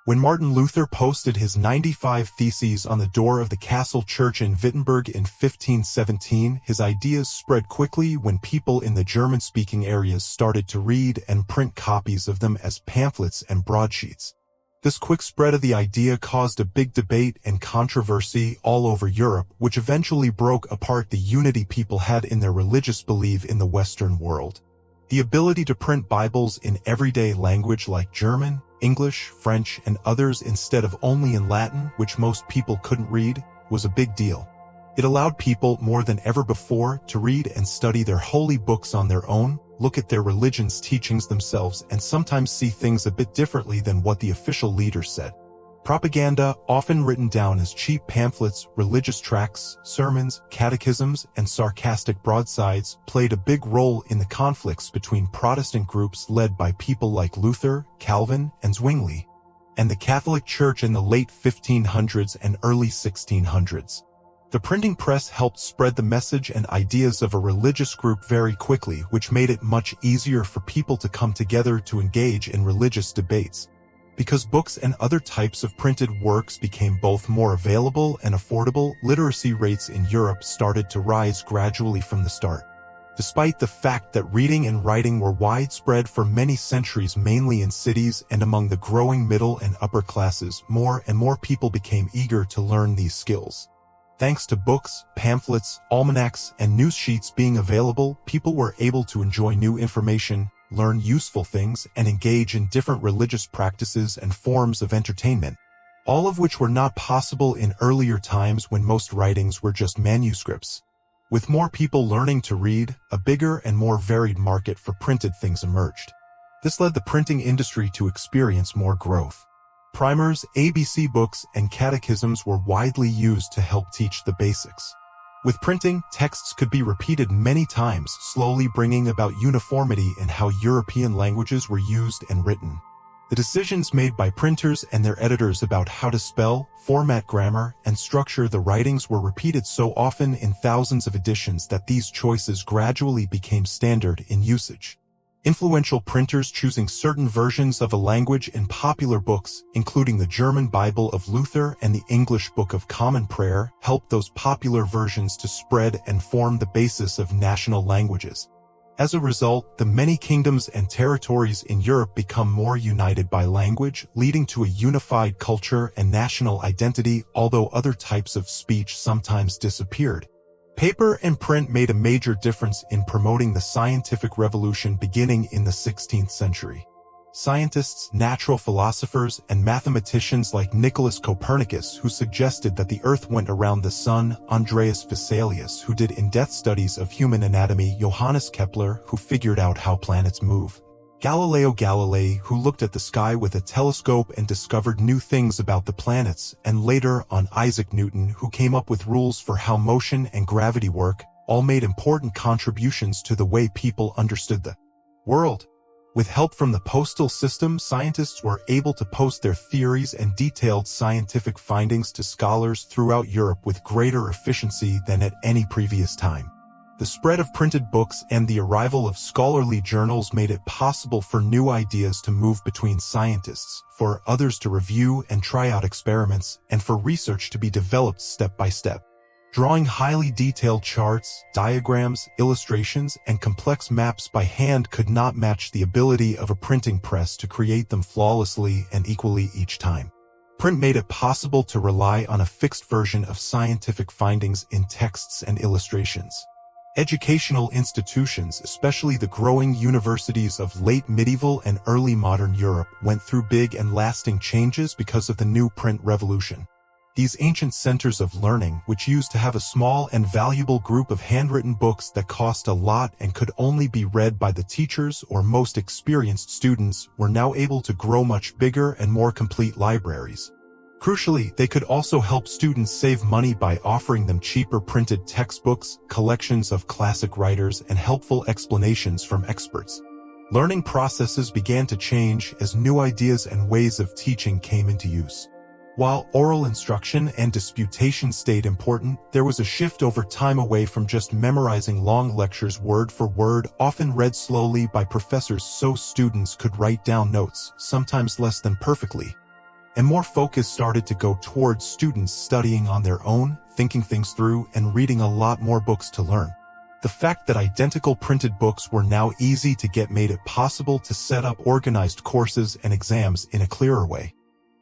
When Martin Luther posted his 95 Theses on the door of the castle church in Wittenberg in 1517, his ideas spread quickly when people in the German-speaking areas started to read and print copies of them as pamphlets and broadsheets. This quick spread of the idea caused a big debate and controversy all over Europe, which eventually broke apart the unity people had in their religious belief in the Western world. The ability to print Bibles in everyday language like German, English, French, and others instead of only in Latin, which most people couldn't read, was a big deal. It allowed people more than ever before to read and study their holy books on their own, look at their religion's teachings themselves, and sometimes see things a bit differently than what the official leaders said. Propaganda, often written down as cheap pamphlets, religious tracts, sermons, catechisms, and sarcastic broadsides, played a big role in the conflicts between Protestant groups led by people like Luther, Calvin, and Zwingli, and the Catholic Church in the late 1500s and early 1600s. The printing press helped spread the message and ideas of a religious group very quickly, which made it much easier for people to come together to engage in religious debates. Because books and other types of printed works became both more available and affordable, literacy rates in Europe started to rise gradually from the start. Despite the fact that reading and writing were widespread for many centuries mainly in cities and among the growing middle and upper classes, more and more people became eager to learn these skills. Thanks to books, pamphlets, almanacs, and news sheets being available, people were able to enjoy new information, learn useful things, and engage in different religious practices and forms of entertainment, all of which were not possible in earlier times when most writings were just manuscripts. With more people learning to read, a bigger and more varied market for printed things emerged. This led the printing industry to experience more growth. Primers, ABC books, and catechisms were widely used to help teach the basics. With printing, texts could be repeated many times, slowly bringing about uniformity in how European languages were used and written. The decisions made by printers and their editors about how to spell, format grammar, and structure the writings were repeated so often in thousands of editions that these choices gradually became standard in usage. Influential printers choosing certain versions of a language in popular books, including the German Bible of Luther and the English Book of Common Prayer, helped those popular versions to spread and form the basis of national languages. As a result, the many kingdoms and territories in Europe become more united by language, leading to a unified culture and national identity, although other types of speech sometimes disappeared. Paper and print made a major difference in promoting the scientific revolution beginning in the 16th century. Scientists, natural philosophers, and mathematicians like Nicholas Copernicus, who suggested that the Earth went around the Sun, Andreas Vesalius, who did in-depth studies of human anatomy, Johannes Kepler, who figured out how planets move, Galileo Galilei, who looked at the sky with a telescope and discovered new things about the planets, and later on Isaac Newton, who came up with rules for how motion and gravity work, all made important contributions to the way people understood the world. With help from the postal system, scientists were able to post their theories and detailed scientific findings to scholars throughout Europe with greater efficiency than at any previous time. The spread of printed books and the arrival of scholarly journals made it possible for new ideas to move between scientists, for others to review and try out experiments, and for research to be developed step by step. Drawing highly detailed charts, diagrams, illustrations, and complex maps by hand could not match the ability of a printing press to create them flawlessly and equally each time. Print made it possible to rely on a fixed version of scientific findings in texts and illustrations. Educational institutions, especially the growing universities of late medieval and early modern Europe, went through big and lasting changes because of the new print revolution. These ancient centers of learning, which used to have a small and valuable group of handwritten books that cost a lot and could only be read by the teachers or most experienced students, were now able to grow much bigger and more complete libraries. Crucially, they could also help students save money by offering them cheaper printed textbooks, collections of classic writers, and helpful explanations from experts. Learning processes began to change as new ideas and ways of teaching came into use. While oral instruction and disputation stayed important, there was a shift over time away from just memorizing long lectures word for word, often read slowly by professors so students could write down notes, sometimes less than perfectly. And more focus started to go towards students studying on their own, thinking things through, and reading a lot more books to learn. The fact that identical printed books were now easy to get made it possible to set up organized courses and exams in a clearer way.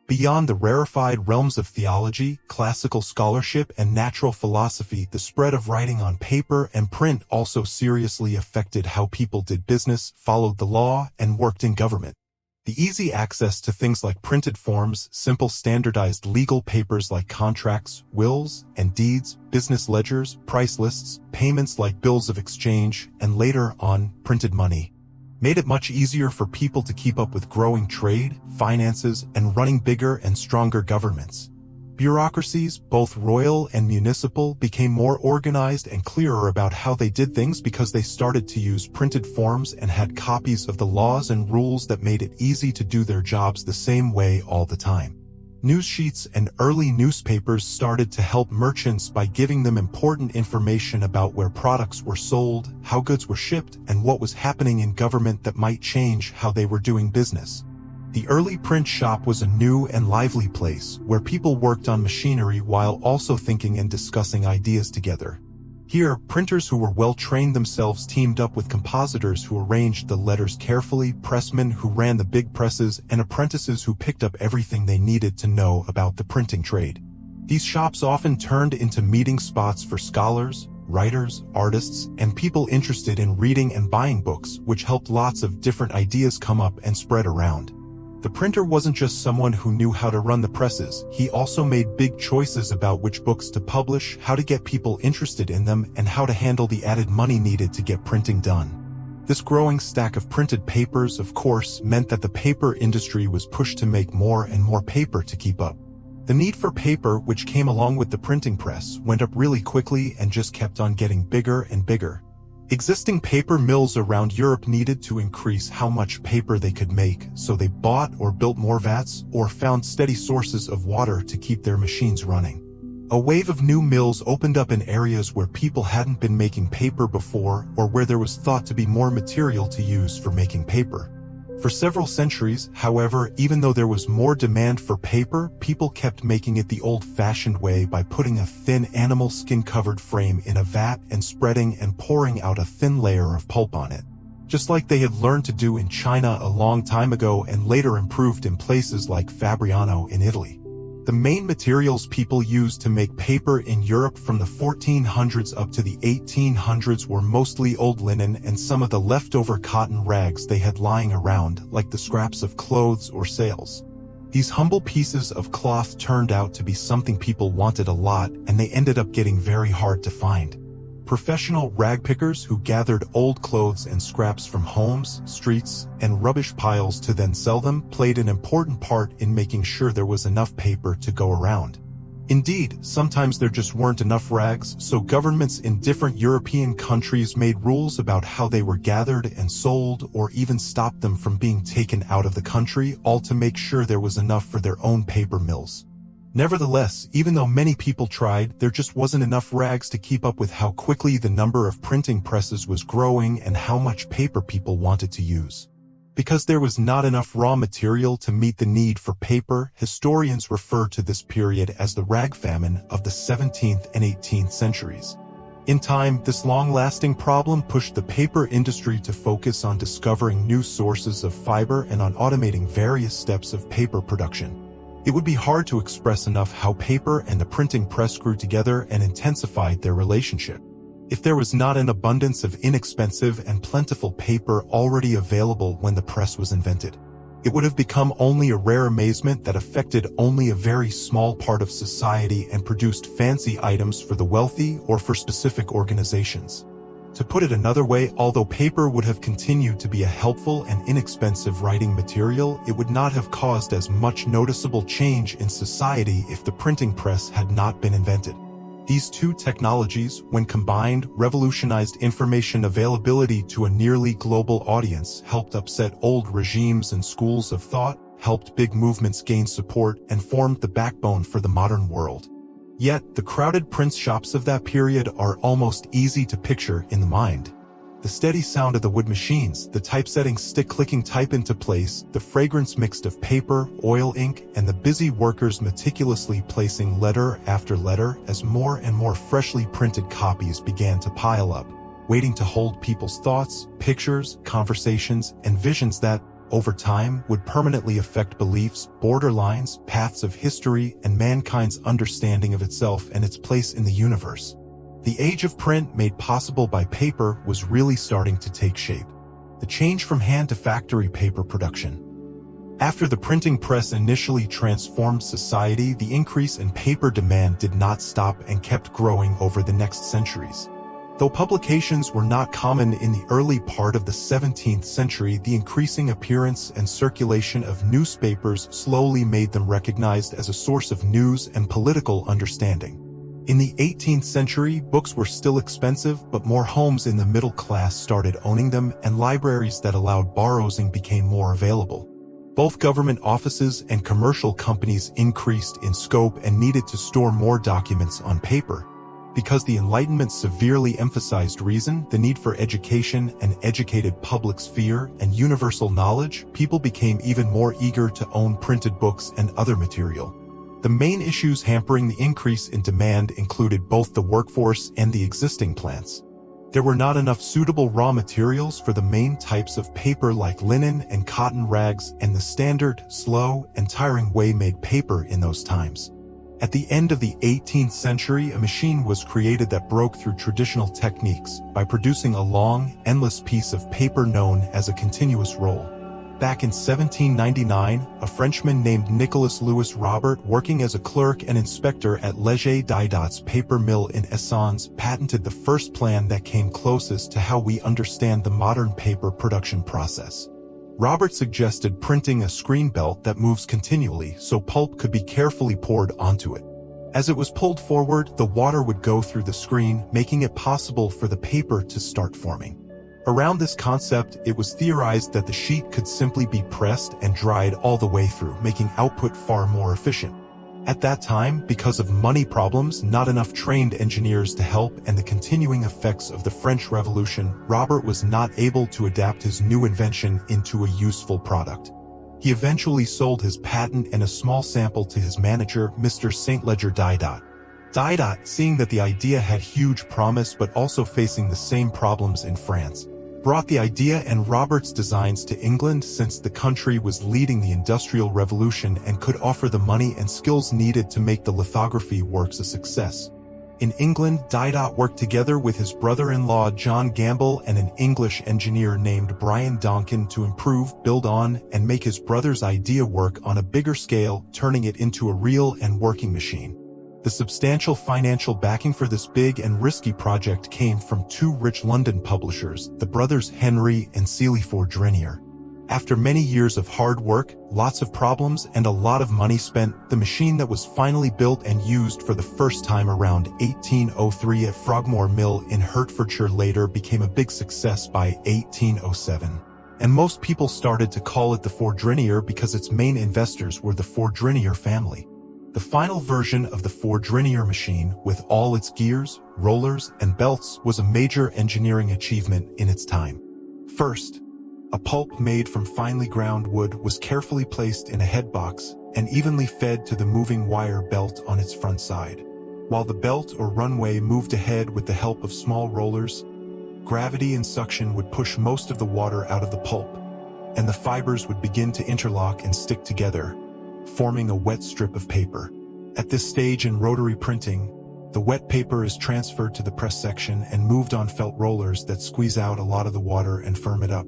Beyond the rarefied realms of theology, classical scholarship, and natural philosophy, the spread of writing on paper and print also seriously affected how people did business, followed the law, and worked in government. The easy access to things like printed forms, simple standardized legal papers like contracts, wills, and deeds, business ledgers, price lists, payments like bills of exchange, and later on, printed money, made it much easier for people to keep up with growing trade, finances, and running bigger and stronger governments. Bureaucracies, both royal and municipal, became more organized and clearer about how they did things because they started to use printed forms and had copies of the laws and rules that made it easy to do their jobs the same way all the time. News sheets and early newspapers started to help merchants by giving them important information about where products were sold, how goods were shipped, and what was happening in government that might change how they were doing business. The early print shop was a new and lively place where people worked on machinery while also thinking and discussing ideas together. Here, printers who were well-trained themselves teamed up with compositors who arranged the letters carefully, pressmen who ran the big presses, and apprentices who picked up everything they needed to know about the printing trade. These shops often turned into meeting spots for scholars, writers, artists, and people interested in reading and buying books, which helped lots of different ideas come up and spread around. The printer wasn't just someone who knew how to run the presses, he also made big choices about which books to publish, how to get people interested in them, and how to handle the added money needed to get printing done. This growing stack of printed papers, of course, meant that the paper industry was pushed to make more and more paper to keep up. The need for paper, which came along with the printing press, went up really quickly and just kept on getting bigger and bigger. Existing paper mills around Europe needed to increase how much paper they could make, so they bought or built more vats or found steady sources of water to keep their machines running. A wave of new mills opened up in areas where people hadn't been making paper before or where there was thought to be more material to use for making paper. For several centuries, however, even though there was more demand for paper, people kept making it the old-fashioned way by putting a thin animal skin-covered frame in a vat and spreading and pouring out a thin layer of pulp on it. Just like they had learned to do in China a long time ago and later improved in places like Fabriano in Italy. The main materials people used to make paper in Europe from the 1400s up to the 1800s were mostly old linen and some of the leftover cotton rags they had lying around, like the scraps of clothes or sails. These humble pieces of cloth turned out to be something people wanted a lot, and they ended up getting very hard to find. Professional rag pickers who gathered old clothes and scraps from homes, streets, and rubbish piles to then sell them played an important part in making sure there was enough paper to go around. Indeed, sometimes there just weren't enough rags, so governments in different European countries made rules about how they were gathered and sold or even stopped them from being taken out of the country, all to make sure there was enough for their own paper mills. Nevertheless, even though many people tried, there just wasn't enough rags to keep up with how quickly the number of printing presses was growing and how much paper people wanted to use. Because there was not enough raw material to meet the need for paper, historians refer to this period as the rag famine of the 17th and 18th centuries. In time, this long-lasting problem pushed the paper industry to focus on discovering new sources of fiber and on automating various steps of paper production. It would be hard to express enough how paper and the printing press grew together and intensified their relationship. If there was not an abundance of inexpensive and plentiful paper already available when the press was invented, it would have become only a rare amazement that affected only a very small part of society and produced fancy items for the wealthy or for specific organizations. To put it another way, although paper would have continued to be a helpful and inexpensive writing material, it would not have caused as much noticeable change in society if the printing press had not been invented. These two technologies, when combined, revolutionized information availability to a nearly global audience, helped upset old regimes and schools of thought, helped big movements gain support, and formed the backbone for the modern world. Yet, the crowded print shops of that period are almost easy to picture in the mind. The steady sound of the wood machines, the typesetting stick clicking type into place, the fragrance mixed of paper, oil ink, and the busy workers meticulously placing letter after letter as more and more freshly printed copies began to pile up, waiting to hold people's thoughts, pictures, conversations, and visions that, over time, would permanently affect beliefs, borderlines, paths of history, and mankind's understanding of itself and its place in the universe. The age of print, made possible by paper, was really starting to take shape. The change from hand to factory paper production. After the printing press initially transformed society, the increase in paper demand did not stop and kept growing over the next centuries. Though publications were not common in the early part of the 17th century, the increasing appearance and circulation of newspapers slowly made them recognized as a source of news and political understanding. In the 18th century, books were still expensive, but more homes in the middle class started owning them, and libraries that allowed borrowing became more available. Both government offices and commercial companies increased in scope and needed to store more documents on paper. Because the Enlightenment severely emphasized reason, the need for education, an educated public sphere, and universal knowledge, people became even more eager to own printed books and other material. The main issues hampering the increase in demand included both the workforce and the existing plants. There were not enough suitable raw materials for the main types of paper like linen and cotton rags and the standard, slow, and tiring way made paper in those times. At the end of the 18th century, a machine was created that broke through traditional techniques by producing a long, endless piece of paper known as a continuous roll. Back in 1799, a Frenchman named Nicolas Louis Robert, working as a clerk and inspector at Leger Didot's paper mill in Essonnes, patented the first plan that came closest to how we understand the modern paper production process. Robert suggested printing a screen belt that moves continually so pulp could be carefully poured onto it. As it was pulled forward, the water would go through the screen, making it possible for the paper to start forming. Around this concept, it was theorized that the sheet could simply be pressed and dried all the way through, making output far more efficient. At that time, because of money problems, not enough trained engineers to help, and the continuing effects of the French Revolution, Robert was not able to adapt his new invention into a useful product. He eventually sold his patent and a small sample to his manager, Mr. Saint Leger Didot. Didot, seeing that the idea had huge promise but also facing the same problems in France, brought the idea and Robert's designs to England since the country was leading the Industrial Revolution and could offer the money and skills needed to make the lithography works a success. In England, Didot worked together with his brother-in-law John Gamble and an English engineer named Brian Donkin to improve, build on, and make his brother's idea work on a bigger scale, turning it into a real and working machine. The substantial financial backing for this big and risky project came from two rich London publishers, the brothers Henry and Seeley Fordrinier. After many years of hard work, lots of problems, and a lot of money spent, the machine that was finally built and used for the first time around 1803 at Frogmore Mill in Hertfordshire later became a big success by 1807. And most people started to call it the Fordrinier because its main investors were the Fordrinier family. The final version of the Fordrinier machine, with all its gears, rollers, and belts, was a major engineering achievement in its time. First, a pulp made from finely ground wood was carefully placed in a head box and evenly fed to the moving wire belt on its front side. While the belt or runway moved ahead with the help of small rollers, gravity and suction would push most of the water out of the pulp, and the fibers would begin to interlock and stick together, forming a wet strip of paper. At this stage in rotary printing, the wet paper is transferred to the press section and moved on felt rollers that squeeze out a lot of the water and firm it up.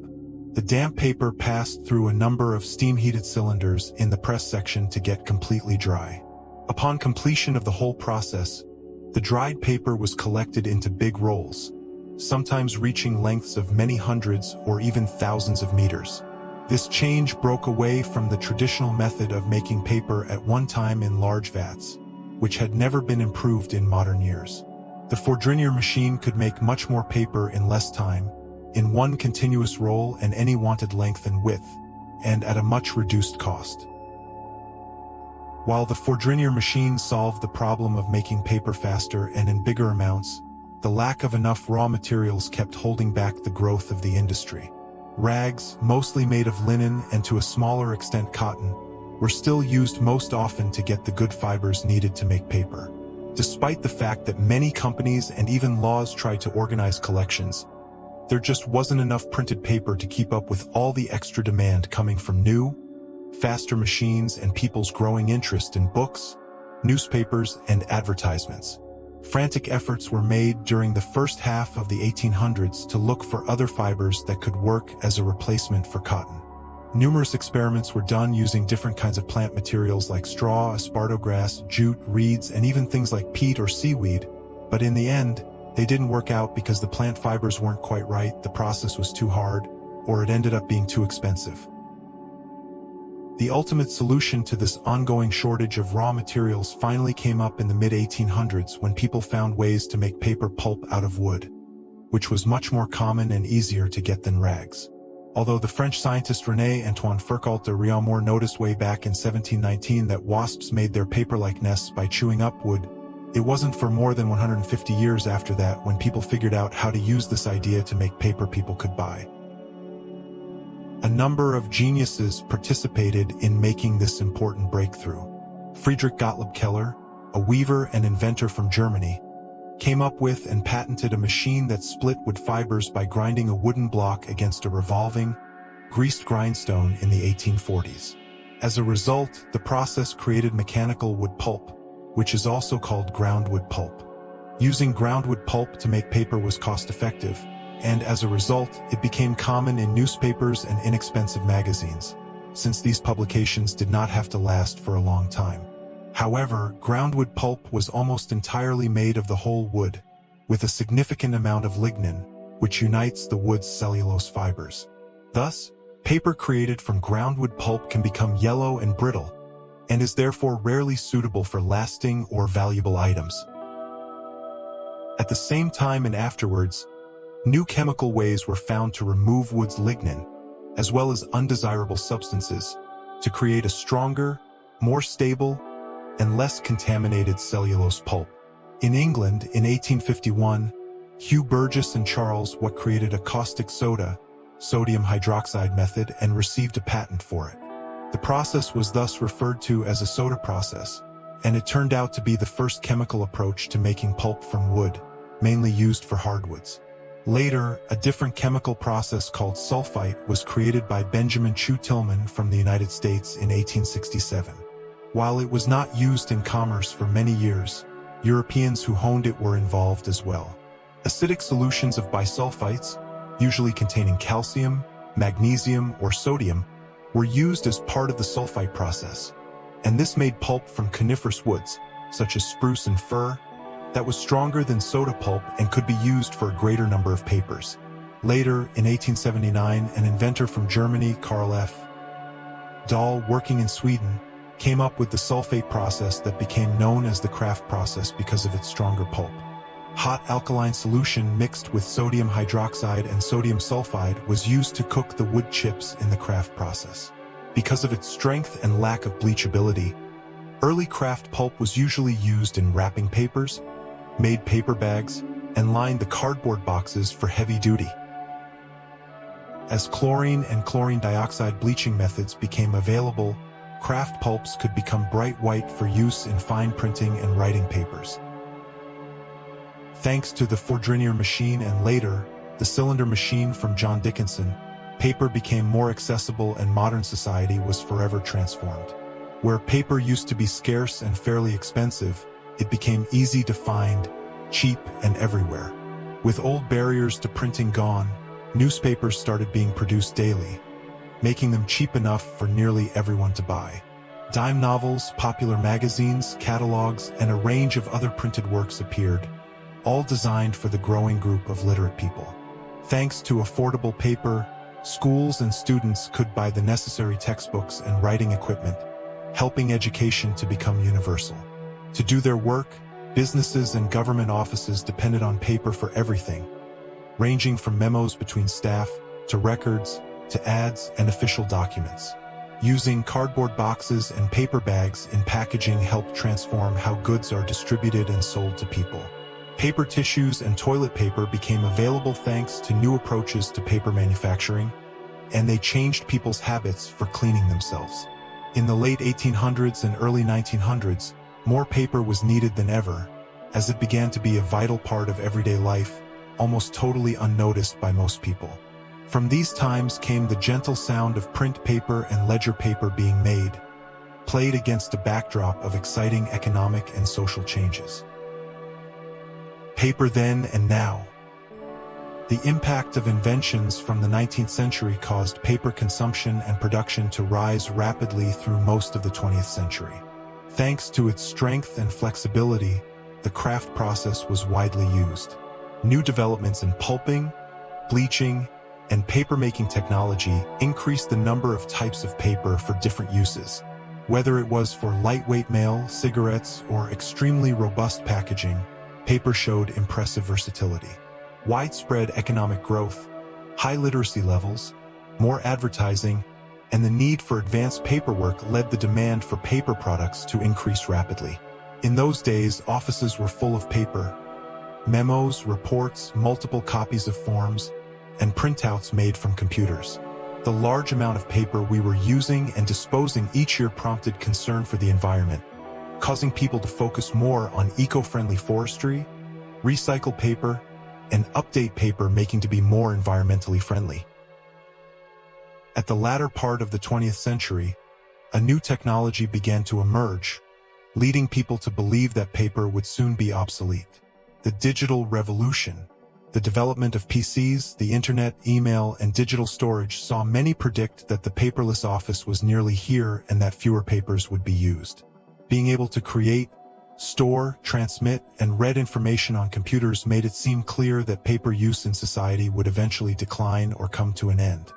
The damp paper passed through a number of steam-heated cylinders in the press section to get completely dry. Upon completion of the whole process, the dried paper was collected into big rolls, sometimes reaching lengths of many hundreds or even thousands of meters. This change broke away from the traditional method of making paper at one time in large vats, which had never been improved in modern years. The Fordrinier machine could make much more paper in less time, in one continuous roll and any wanted length and width, and at a much reduced cost. While the Fordrinier machine solved the problem of making paper faster and in bigger amounts, the lack of enough raw materials kept holding back the growth of the industry. Rags, mostly made of linen and to a smaller extent cotton, were still used most often to get the good fibers needed to make paper. Despite the fact that many companies and even laws tried to organize collections, there just wasn't enough printed paper to keep up with all the extra demand coming from new, faster machines and people's growing interest in books, newspapers, and advertisements. Frantic efforts were made during the first half of the 1800s to look for other fibers that could work as a replacement for cotton. Numerous experiments were done using different kinds of plant materials like straw, esparto grass, jute, reeds, and even things like peat or seaweed, but in the end, they didn't work out because the plant fibers weren't quite right, the process was too hard, or it ended up being too expensive. The ultimate solution to this ongoing shortage of raw materials finally came up in the mid-1800s when people found ways to make paper pulp out of wood, which was much more common and easier to get than rags. Although the French scientist René-Antoine Foucault de Réaumur noticed way back in 1719 that wasps made their paper-like nests by chewing up wood, It wasn't for more than 150 years after that when people figured out how to use this idea to make paper people could buy. A number of geniuses participated in making this important breakthrough. Friedrich Gottlieb Keller, a weaver and inventor from Germany, came up with and patented a machine that split wood fibers by grinding a wooden block against a revolving, greased grindstone in the 1840s. As a result, the process created mechanical wood pulp, which is also called groundwood pulp. Using groundwood pulp to make paper was cost-effective, and as a result, it became common in newspapers and inexpensive magazines, since these publications did not have to last for a long time. However, groundwood pulp was almost entirely made of the whole wood, with a significant amount of lignin, which unites the wood's cellulose fibers. Thus, paper created from groundwood pulp can become yellow and brittle, and is therefore rarely suitable for lasting or valuable items. At the same time and afterwards, new chemical ways were found to remove wood's lignin, as well as undesirable substances, to create a stronger, more stable, and less contaminated cellulose pulp. In England, in 1851, Hugh Burgess and Charles Watt created a caustic soda, sodium hydroxide method, and received a patent for it. The process was thus referred to as a soda process, and it turned out to be the first chemical approach to making pulp from wood, mainly used for hardwoods. Later, a different chemical process called sulfite was created by Benjamin Chew Tillman from the United States in 1867. While it was not used in commerce for many years, Europeans who honed it were involved as well. Acidic solutions of bisulfites, usually containing calcium, magnesium, or sodium, were used as part of the sulfite process, and this made pulp from coniferous woods, such as spruce and fir, that was stronger than soda pulp and could be used for a greater number of papers. Later, in 1879, an inventor from Germany, Karl F. Dahl, working in Sweden, came up with the sulfate process that became known as the Kraft process because of its stronger pulp. Hot alkaline solution mixed with sodium hydroxide and sodium sulfide was used to cook the wood chips in the Kraft process. Because of its strength and lack of bleachability, early Kraft pulp was usually used in wrapping papers, made paper bags, and lined the cardboard boxes for heavy duty. As chlorine and chlorine dioxide bleaching methods became available, Kraft pulps could become bright white for use in fine printing and writing papers. Thanks to the Fourdrinier machine and later, the cylinder machine from John Dickinson, paper became more accessible and modern society was forever transformed. Where paper used to be scarce and fairly expensive, it became easy to find, cheap, and everywhere. With old barriers to printing gone, newspapers started being produced daily, making them cheap enough for nearly everyone to buy. Dime novels, popular magazines, catalogs, and a range of other printed works appeared, all designed for the growing group of literate people. Thanks to affordable paper, schools and students could buy the necessary textbooks and writing equipment, helping education to become universal. To do their work, businesses and government offices depended on paper for everything, ranging from memos between staff, to records, to ads and official documents. Using cardboard boxes and paper bags in packaging helped transform how goods are distributed and sold to people. Paper tissues and toilet paper became available thanks to new approaches to paper manufacturing, and they changed people's habits for cleaning themselves. In the late 1800s and early 1900s, more paper was needed than ever, as it began to be a vital part of everyday life, almost totally unnoticed by most people. From these times came the gentle sound of print paper and ledger paper being made, played against a backdrop of exciting economic and social changes. Paper then and now. The impact of inventions from the 19th century caused paper consumption and production to rise rapidly through most of the 20th century. Thanks to its strength and flexibility, the Kraft process was widely used. New developments in pulping, bleaching, and paper-making technology increased the number of types of paper for different uses. Whether it was for lightweight mail, cigarettes, or extremely robust packaging, paper showed impressive versatility. Widespread economic growth, high literacy levels, more advertising, and the need for advanced paperwork led the demand for paper products to increase rapidly. In those days, offices were full of paper, memos, reports, multiple copies of forms, and printouts made from computers. The large amount of paper we were using and disposing each year prompted concern for the environment, causing people to focus more on eco-friendly forestry, recycle paper, and update paper making to be more environmentally friendly. At the latter part of the 20th century, a new technology began to emerge, leading people to believe that paper would soon be obsolete. The digital revolution. The development of PCs, the internet, email, and digital storage saw many predict that the paperless office was nearly here and that fewer papers would be used. Being able to create, store, transmit, and read information on computers made it seem clear that paper use in society would eventually decline or come to an end.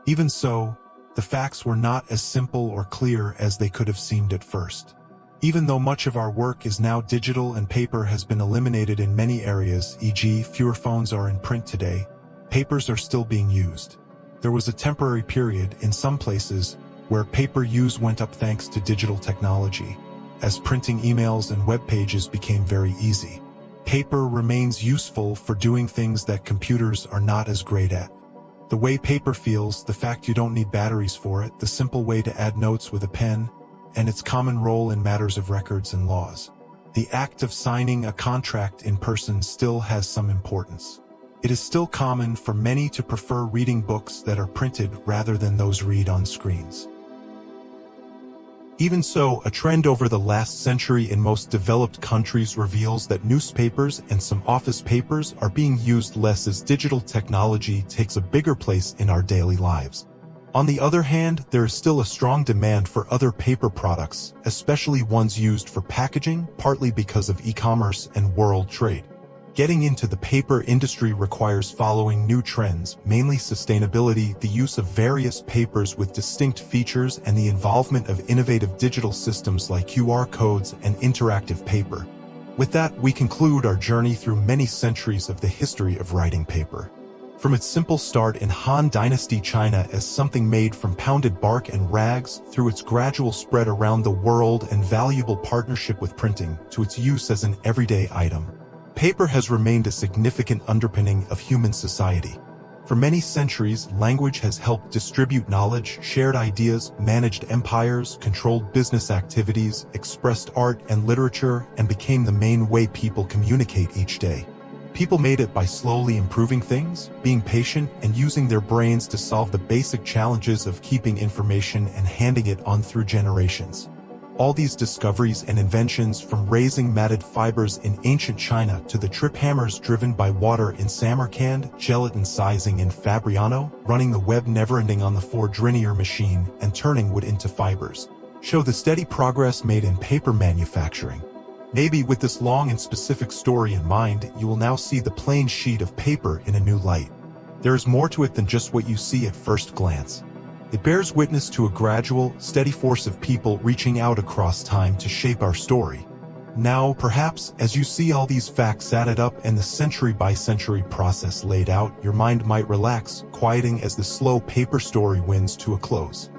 Even so, the facts were not as simple or clear as they could have seemed at first. Even though much of our work is now digital and paper has been eliminated in many areas, e.g., fewer phones are in print today, papers are still being used. There was a temporary period, in some places, where paper use went up thanks to digital technology, as printing emails and web pages became very easy. Paper remains useful for doing things that computers are not as great at. The way paper feels, the fact you don't need batteries for it, the simple way to add notes with a pen, and its common role in matters of records and laws. The act of signing a contract in person still has some importance. It is still common for many to prefer reading books that are printed rather than those read on screens. Even so, a trend over the last century in most developed countries reveals that newspapers and some office papers are being used less as digital technology takes a bigger place in our daily lives. On the other hand, there is still a strong demand for other paper products, especially ones used for packaging, partly because of e-commerce and world trade. Getting into the paper industry requires following new trends, mainly sustainability, the use of various papers with distinct features, and the involvement of innovative digital systems like QR codes and interactive paper. With that, we conclude our journey through many centuries of the history of writing paper. From its simple start in Han Dynasty China as something made from pounded bark and rags, through its gradual spread around the world and valuable partnership with printing, to its use as an everyday item, paper has remained a significant underpinning of human society. For many centuries, language has helped distribute knowledge, shared ideas, managed empires, controlled business activities, expressed art and literature, and became the main way people communicate each day. People made it by slowly improving things, being patient, and using their brains to solve the basic challenges of keeping information and handing it on through generations. All these discoveries and inventions, from raising matted fibers in ancient China to the trip hammers driven by water in Samarkand, gelatin sizing in Fabriano, running the web never-ending on the Ford-Drinier machine, and turning wood into fibers, show the steady progress made in paper manufacturing. Maybe with this long and specific story in mind, you will now see the plain sheet of paper in a new light. There is more to it than just what you see at first glance. It bears witness to a gradual, steady force of people reaching out across time to shape our story. Now, perhaps, as you see all these facts added up and the century-by-century process laid out, your mind might relax, quieting as the slow paper story winds to a close.